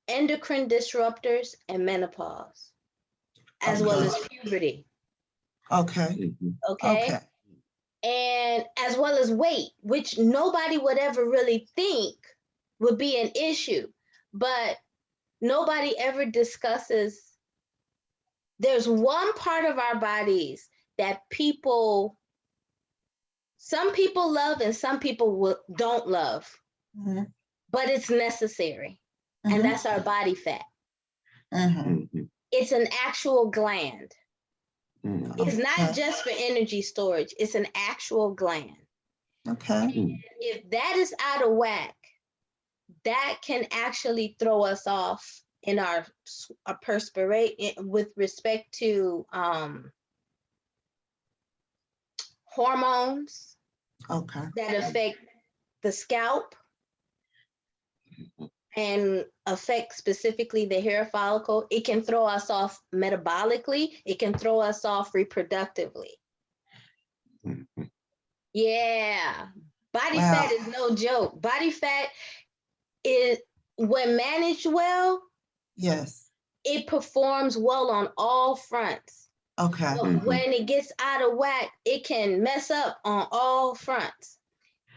Speaker 1: endocrine disruptors, and menopause, as well
Speaker 2: Okay.
Speaker 1: as puberty.
Speaker 2: Okay.
Speaker 1: Okay.
Speaker 2: Okay.
Speaker 1: And as well as weight, which nobody would ever really think would be an issue. But nobody ever discusses there's one part of our bodies that some people love and some people don't love,
Speaker 2: Mhm.
Speaker 1: but it's necessary. And
Speaker 2: Mhm.
Speaker 1: that's our body fat.
Speaker 2: Mhm.
Speaker 1: It's an actual gland. It's not
Speaker 2: Okay.
Speaker 1: just for energy storage, it's an actual gland.
Speaker 2: Okay.
Speaker 1: If that is out of whack, that can actually throw us off in our perspiration with respect to hormones
Speaker 2: Okay.
Speaker 1: that affect the scalp and affect specifically the hair follicle. It can throw us off metabolically. It can throw us off reproductively. Yeah. Body
Speaker 2: Wow.
Speaker 1: fat is no joke. Body fat is, when managed well,
Speaker 2: Yes.
Speaker 1: it performs well on all fronts.
Speaker 2: Okay.
Speaker 1: But when it gets out of whack, it can mess up on all fronts.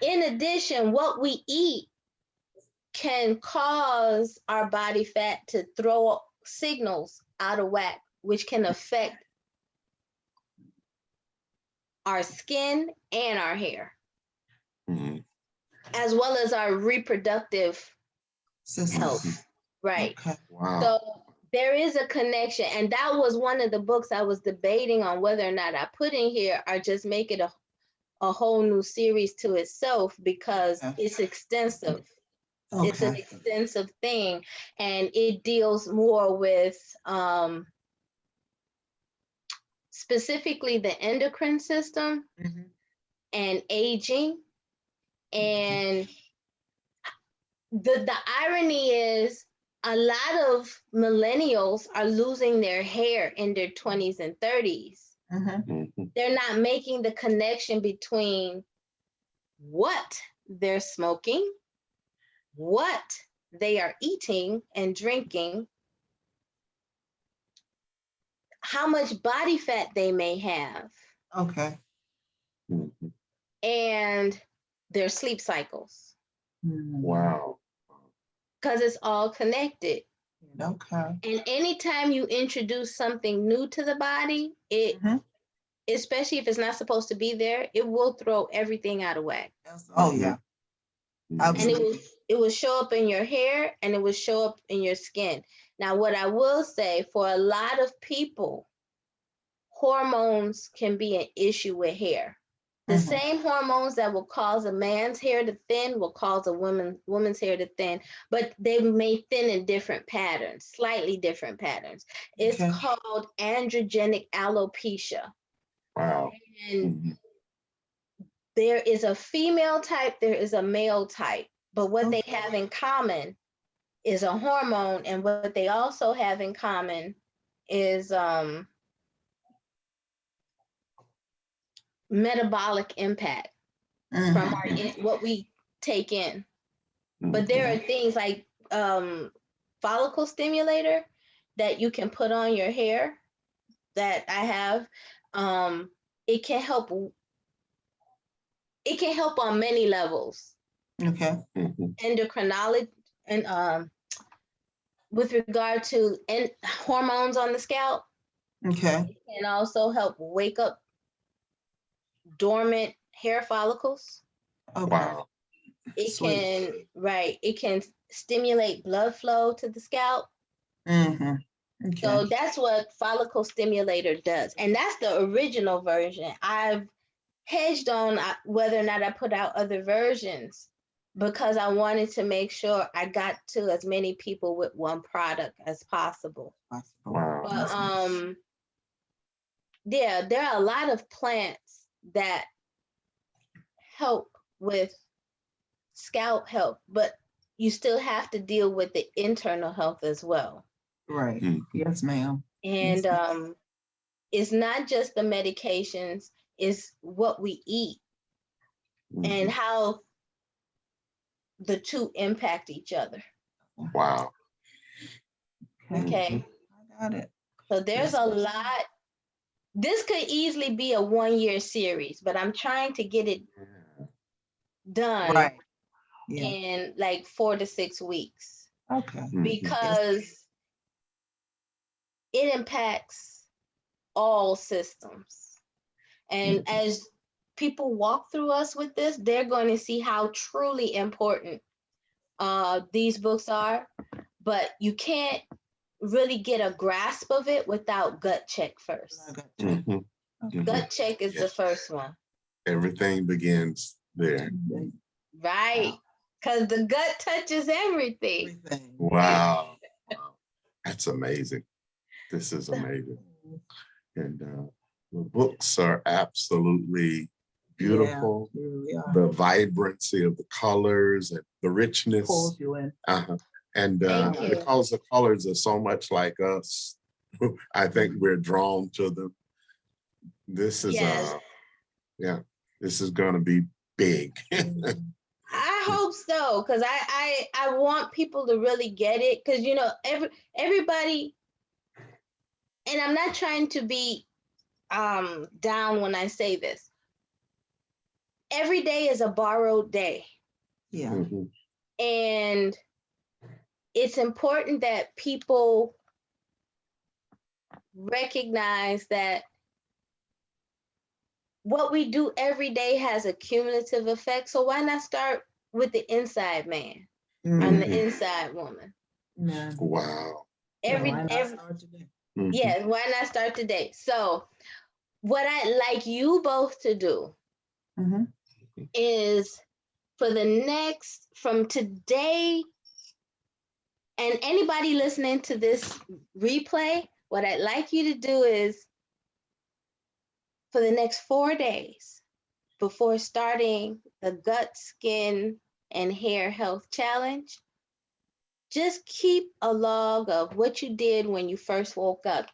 Speaker 1: In addition, what we eat can cause our body fat to throw signals out of whack, which can affect our skin and our hair, as well as our reproductive health. Right.
Speaker 2: Okay.
Speaker 3: Wow.
Speaker 1: So there is a connection. And that was one of the books I was debating on whether or not I put in here or just make it a whole new series to itself because it's extensive. It's an
Speaker 2: Okay.
Speaker 1: extensive thing, and it deals more with specifically the endocrine system
Speaker 2: Mhm.
Speaker 1: and aging. And the irony is, a lot of millennials are losing their hair in their 20s and 30s. They're not making the connection between what they're smoking, what they are eating and drinking, how much body fat they may have,
Speaker 2: Okay.
Speaker 1: and their sleep cycles.
Speaker 3: Wow.
Speaker 1: Because it's all connected.
Speaker 2: Okay.
Speaker 1: And anytime you introduce something new to the body, it, especially if it's not supposed to be there, it will throw everything out of whack.
Speaker 2: Oh yeah. Absolutely.
Speaker 1: And it will show up in your hair and it will show up in your skin. Now, what I will say, for a lot of people, hormones can be an issue with hair. The same hormones that will cause a man's hair to thin will cause a woman's hair to thin, but they may thin in different patterns, slightly different patterns. It's called androgenic alopecia.
Speaker 3: Wow.
Speaker 1: And there is a female type, there is a male type, but what they have in common is a hormone, and what they also have in common is metabolic impact from what we take in. But there are things like follicle stimulator that you can put on your hair that I have. It can help on many levels.
Speaker 2: Okay.
Speaker 1: Endocrinology and with regard to hormones on the scalp.
Speaker 2: Okay.
Speaker 1: It can also help wake up dormant hair follicles.
Speaker 3: Wow.
Speaker 1: It can stimulate blood flow to the scalp.
Speaker 2: Okay.
Speaker 1: So that's what follicle stimulator does. And that's the original version. I've hedged on whether or not I put out other versions because I wanted to make sure I got to as many people with one product as possible.
Speaker 3: Wow.
Speaker 1: But yeah, there are a lot of plants that help with scalp health, but you still have to deal with the internal health as well.
Speaker 2: Right. Yes, ma'am.
Speaker 1: And it's not just the medications, it's what we eat and how the two impact each other.
Speaker 3: Wow.
Speaker 1: Okay.
Speaker 2: I got it.
Speaker 1: So there's a lot. This could easily be a 1-year series, but I'm trying to get it done in like 4 to 6 weeks.
Speaker 2: Okay.
Speaker 1: Because it impacts all systems. And as people walk through us with this, they're going to see how truly important these books are. But you can't really get a grasp of it without gut check first. Gut check is the first one.
Speaker 3: Everything begins there.
Speaker 1: Right. Because the gut touches everything.
Speaker 3: Wow. That's amazing. This is amazing. And the books are absolutely beautiful. The vibrancy of the colors and the richness.
Speaker 2: Pulls you in.
Speaker 3: And because the colors are so much like us, I think we're drawn to them. This is this is gonna be big.
Speaker 1: I hope so, because I want people to really get it, because you know everybody, and I'm not trying to be down when I say this. Every day is a borrowed day.
Speaker 2: Yeah.
Speaker 1: And it's important that people recognize that what we do every day has a cumulative effect. So why not start with the inside man and the inside woman?
Speaker 3: Wow.
Speaker 1: Why not start today? So what I'd like you both to do is from today, and anybody listening to this replay, what I'd like you to do is for the next 4 days before starting the gut, skin, and hair health challenge, just keep a log of what you did when you first woke up.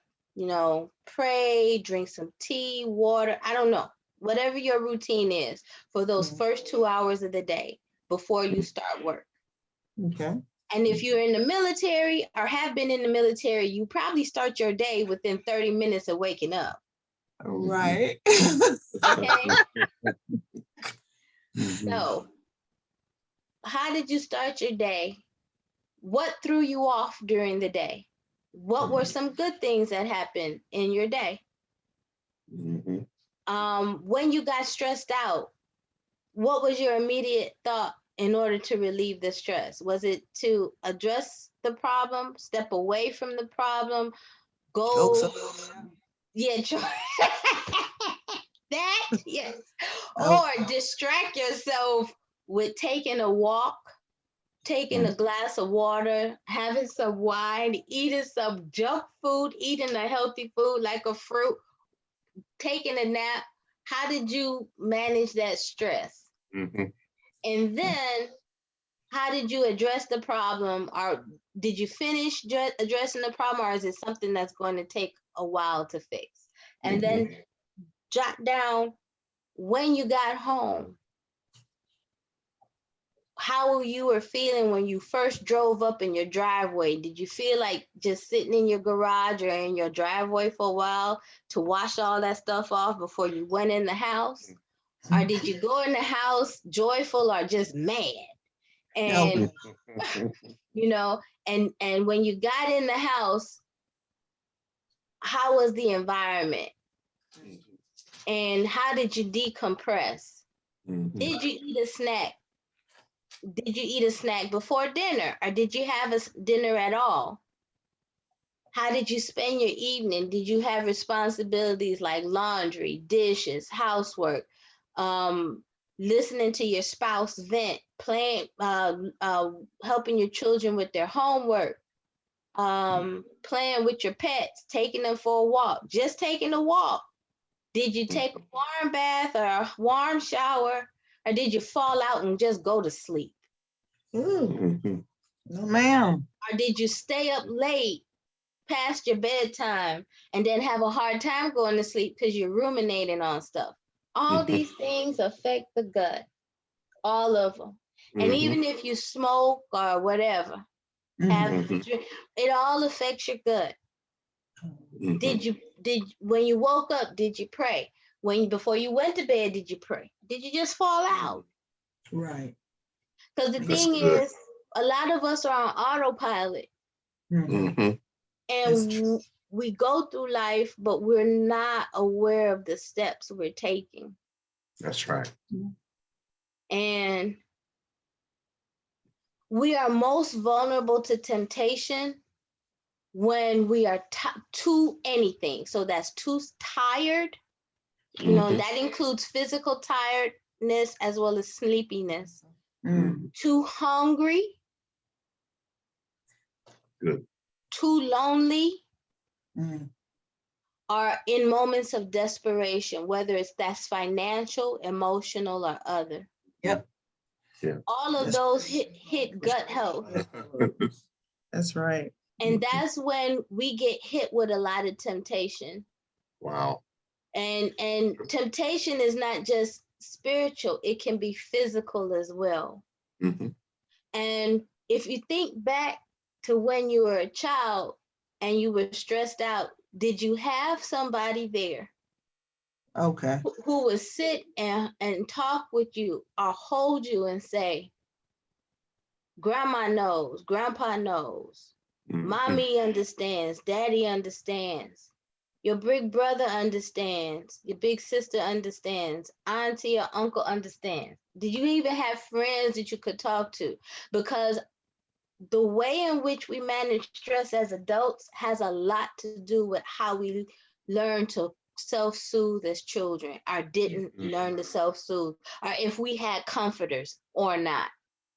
Speaker 1: Pray, drink some tea, water, I don't know, whatever your routine is for those first 2 hours of the day before you start work.
Speaker 2: Okay.
Speaker 1: And if you're in the military or have been in the military, you probably start your day within 30 minutes of waking up.
Speaker 2: Right.
Speaker 1: Okay. So, how did you start your day? What threw you off during the day? What were some good things that happened in your day? When you got stressed out, what was your immediate thought in order to relieve the stress? Was it to address the problem, step away from the problem, go? Yeah, that, yes. Or distract yourself with taking a walk, taking a glass of water, having some wine, eating some junk food, eating a healthy food like a fruit, taking a nap. How did you manage that stress? And then how did you address the problem? Or did you finish addressing the problem, or is it something that's going to take a while to fix? And then jot down when you got home, how you were feeling when you first drove up in your driveway. Did you feel like just sitting in your garage or in your driveway for a while to wash all that stuff off before you went in the house? Or did you go in the house joyful or just mad? And and when you got in the house, how was the environment? And how did you decompress? Did you eat a snack? Did you eat a snack before dinner, or did you have a dinner at all? How did you spend your evening? Did you have responsibilities like laundry, dishes, housework, listening to your spouse vent, playing, helping your children with their homework, playing with your pets, taking them for a walk, just taking a walk? Did you take a warm bath or a warm shower, or did you fall out and just go to sleep?
Speaker 2: No, ma'am.
Speaker 1: Or did you stay up late past your bedtime and then have a hard time going to sleep because you're ruminating on stuff? All these things affect the gut, all of them. And even if you smoke or whatever, it all affects your gut. When you woke up, did you pray? Before you went to bed, did you pray? Did you just fall out?
Speaker 2: Right.
Speaker 1: Because the thing is, a lot of us are on autopilot. And we go through life, but we're not aware of the steps we're taking.
Speaker 3: That's right.
Speaker 1: And we are most vulnerable to temptation when we are too anything. So that's too tired. That includes physical tiredness as well as sleepiness. Too hungry.
Speaker 3: Good.
Speaker 1: Too lonely. Or in moments of desperation, whether that's financial, emotional, or other.
Speaker 2: Yep.
Speaker 3: Yeah.
Speaker 1: All of those hit gut health.
Speaker 2: That's right.
Speaker 1: And that's when we get hit with a lot of temptation.
Speaker 3: Wow.
Speaker 1: And temptation is not just spiritual, it can be physical as well. And if you think back to when you were a child and you were stressed out, did you have somebody there?
Speaker 2: Okay.
Speaker 1: Who would sit and talk with you or hold you and say, Grandma knows, Grandpa knows, Mommy understands, Daddy understands, your big brother understands, your big sister understands, Auntie or Uncle understands? Did you even have friends that you could talk to? Because the way in which we manage stress as adults has a lot to do with how we learn to self-soothe as children, or didn't learn to self-soothe, or if we had comforters or not.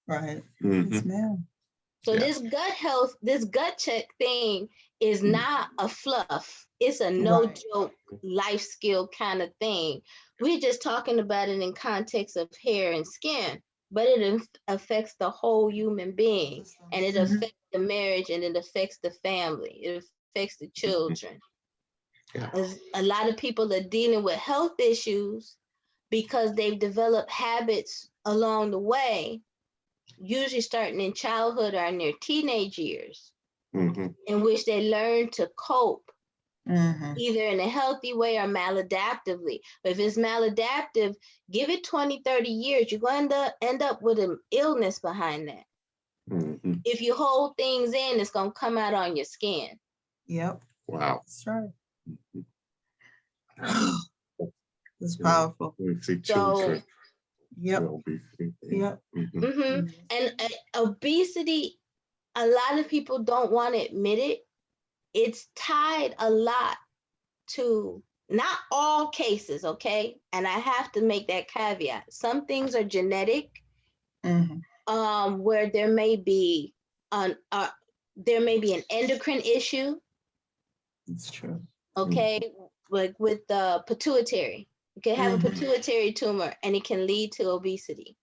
Speaker 2: Right. Yes, ma'am.
Speaker 1: So this gut health, this gut check thing is not a fluff. It's a no joke life skill kind of thing. We're just talking about it in context of hair and skin. but it affects the whole human being, and it
Speaker 2: Mhm.
Speaker 1: affects the marriage, and it affects the family, it affects the children.
Speaker 3: Yeah.
Speaker 1: A lot of people are dealing with health issues because they've developed habits along the way, usually starting in childhood or in their teenage years, in which they learn to cope either in a healthy way or maladaptively. But if it's maladaptive, give it 20, 30 years, you're going to end up with an illness behind that. If you hold things in, it's going to come out on your skin.
Speaker 2: Yep.
Speaker 3: Wow.
Speaker 2: That's right. It's powerful.
Speaker 3: We see
Speaker 1: So,
Speaker 3: children.
Speaker 2: Yep.
Speaker 3: Obesity.
Speaker 2: Yep.
Speaker 1: And obesity, a lot of people don't want to admit it. It's tied a lot to, not all cases, okay? And I have to make that caveat. Some things are genetic, where there may be an endocrine issue.
Speaker 2: It's true.
Speaker 1: Okay, like with the pituitary. You can have a pituitary tumor and it can lead to obesity.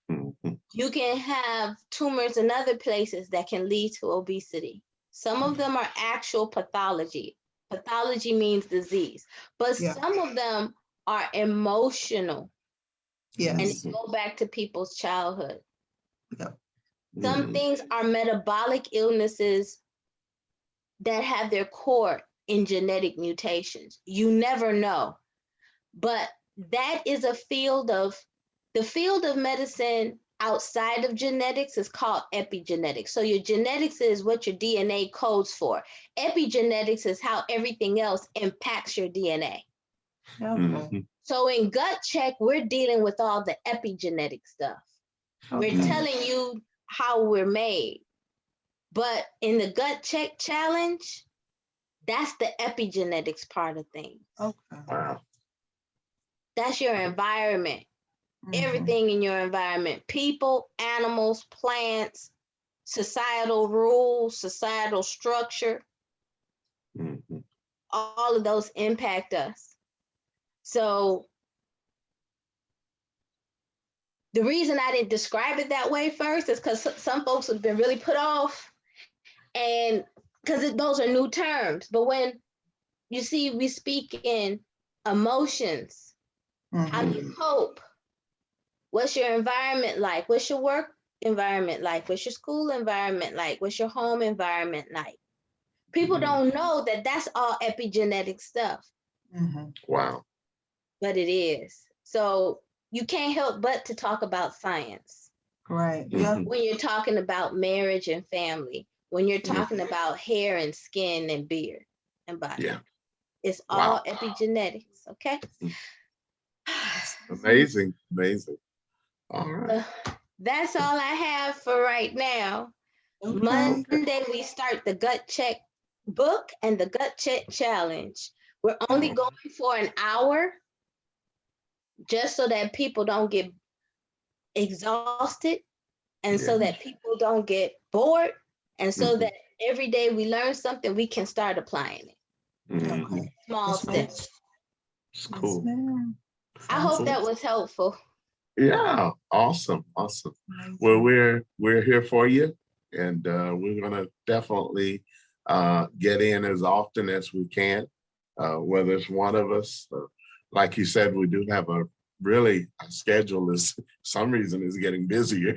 Speaker 1: You can have tumors in other places that can lead to obesity. Some of them are actual pathology. Pathology means disease, but some of them are emotional.
Speaker 2: Yes.
Speaker 1: And go back to people's childhood.
Speaker 2: Yep.
Speaker 1: Some things are metabolic illnesses that have their core in genetic mutations. You never know. But that is the field of medicine outside of genetics is called epigenetics. So your genetics is what your DNA codes for. Epigenetics is how everything else impacts your DNA. So in gut check, we're dealing with all the epigenetic stuff. We're telling you how we're made. But in the gut check challenge, that's the epigenetics part of things.
Speaker 3: Wow.
Speaker 1: That's your environment. Everything in your environment, people, animals, plants, societal rules, societal structure, all of those impact us. So the reason I didn't describe it that way first is because some folks have been really put off, and because those are new terms. But when you see we speak in emotions, how do you cope? What's your environment like? What's your work environment like? What's your school environment like? What's your home environment like? People don't know that that's all epigenetic stuff.
Speaker 3: Wow.
Speaker 1: But it is. So you can't help but to talk about science.
Speaker 2: Right. Yeah.
Speaker 1: When you're talking about marriage and family, when you're talking about hair and skin and beard and body.
Speaker 3: Yeah.
Speaker 1: It's all epigenetics, okay?
Speaker 3: Amazing. Amazing. All right.
Speaker 1: That's all I have for right now. Monday, we start the gut check book and the gut check challenge. We're only going for an hour just so that people don't get exhausted and so that people don't get bored and so that every day we learn something, we can start applying it. Small steps.
Speaker 3: It's cool.
Speaker 1: I hope that was helpful.
Speaker 3: Yeah, awesome, awesome. Well, we're here for you, and we're gonna definitely get in as often as we can, whether it's one of us. Like you said, we do have our schedule is some reason is getting busier.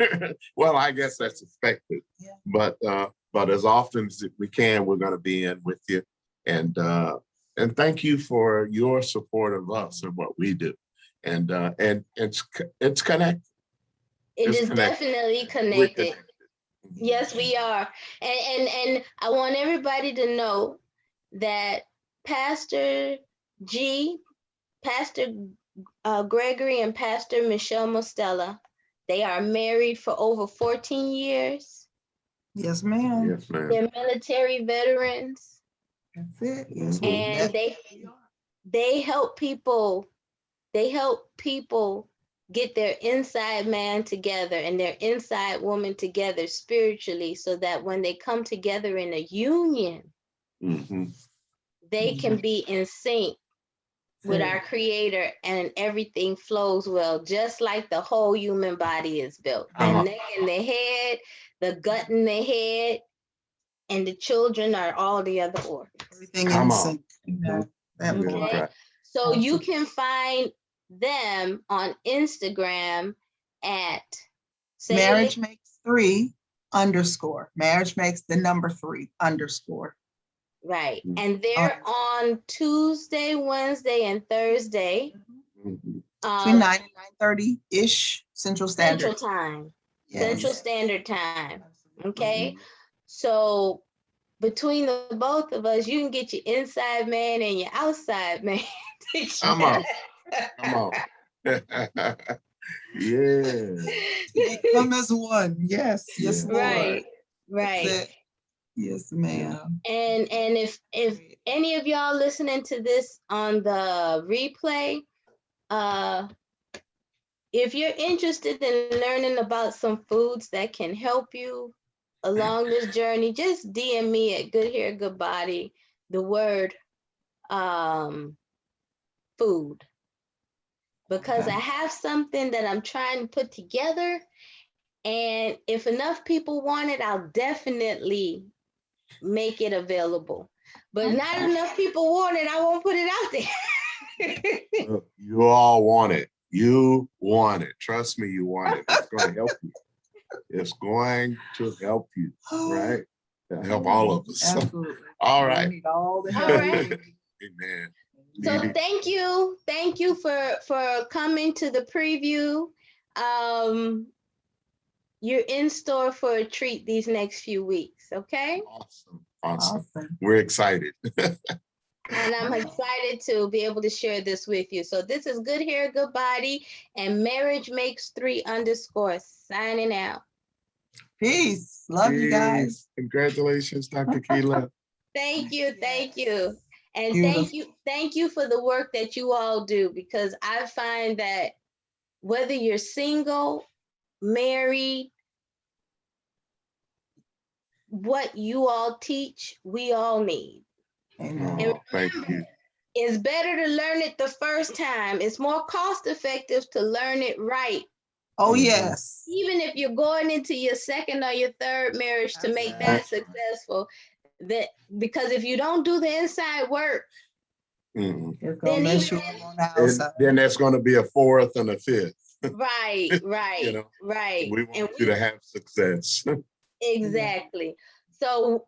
Speaker 3: Well, I guess that's expected, but as often as we can, we're gonna be in with you, and thank you for your support of us and what we do. And it's connected.
Speaker 1: It is definitely connected. Yes, we are. And I want everybody to know that Pastor Gregory and Pastor Michelle Mostella, they are married for over 14 years.
Speaker 2: Yes, ma'am.
Speaker 3: Yes, ma'am.
Speaker 1: They're military veterans.
Speaker 2: That's it. Yes,
Speaker 1: and they help people. They help people get their inside man together and their inside woman together spiritually so that when they come together in a union, they can be in sync with our creator, and everything flows well, just like the whole human body is built. The neck and the head, the gut and the head, and the children are all the other organs.
Speaker 2: Everything in sync.
Speaker 1: Okay. So you can find them on Instagram at
Speaker 2: Marriage Makes 3 _. Marriage Makes the number 3 _.
Speaker 1: Right. And they're on Tuesday, Wednesday, and Thursday.
Speaker 2: Between 9 and 9:30-ish Central Standard
Speaker 1: Time.
Speaker 2: Yes.
Speaker 1: Central Standard Time. Okay. So between the both of us, you can get your inside man and your outside man.
Speaker 3: Come on. Come on. Yeah.
Speaker 2: Come as one. Yes. Yes, Lord.
Speaker 1: Right. Right.
Speaker 2: Yes, ma'am.
Speaker 1: And if any of y'all listening to this on the replay, if you're interested in learning about some foods that can help you along this journey, just DM me at Good Hair Good Body the word food, because I have something that I'm trying to put together, and if enough people want it, I'll definitely make it available. But not enough people want it, I won't put it out there.
Speaker 3: You all want it. You want it. Trust me, you want it. It's going to help you. It's going to help you, right? It'll help all of us.
Speaker 2: Absolutely.
Speaker 3: All right.
Speaker 2: We need all the help.
Speaker 1: All right.
Speaker 3: Amen.
Speaker 1: So thank you for coming to the preview. You're in store for a treat these next few weeks, okay?
Speaker 3: Awesome. We're excited.
Speaker 1: And I'm excited to be able to share this with you. So this is Good Hair, Good Body, and Marriage Makes 3 _ signing out.
Speaker 2: Peace. Love you guys.
Speaker 3: Congratulations, Dr. Keila.
Speaker 1: Thank you. And
Speaker 2: Beautiful.
Speaker 1: thank you for the work that you all do, because I find that whether you're single, married, what you all teach, we all need.
Speaker 2: Amen.
Speaker 3: Thank you.
Speaker 1: It's better to learn it the first time. It's more cost effective to learn it right.
Speaker 2: Oh, yes.
Speaker 1: Even if you're going into your second or your third marriage to make that successful, because if you don't do the inside work,
Speaker 3: then
Speaker 2: then that's
Speaker 3: going to be a 4th and a 5th.
Speaker 1: Right. Right.
Speaker 3: We want you to have success.
Speaker 1: Exactly. So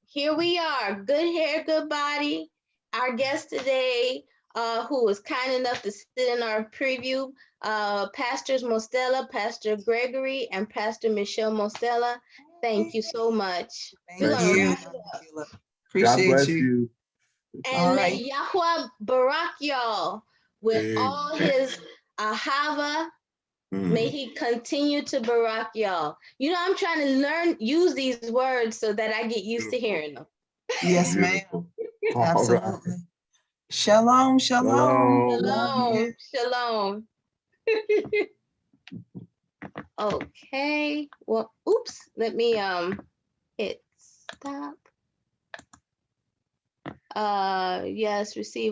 Speaker 1: here we are, Good Hair, Good Body. Our guest today, who was kind enough to sit in our preview, Pastors Mostella, Pastor Gregory, and Pastor Michelle Mostella. Thank you so much.
Speaker 2: Thank you.
Speaker 3: Appreciate you.
Speaker 1: And may Yahweh barak y'all with all his ahava. May he continue to barak y'all. You know, I'm trying to use these words so that I get used to hearing them.
Speaker 2: Yes, ma'am. Absolutely. Shalom, shalom.
Speaker 1: Shalom, shalom. Okay. Well, oops. Let me hit stop. Yes, receive.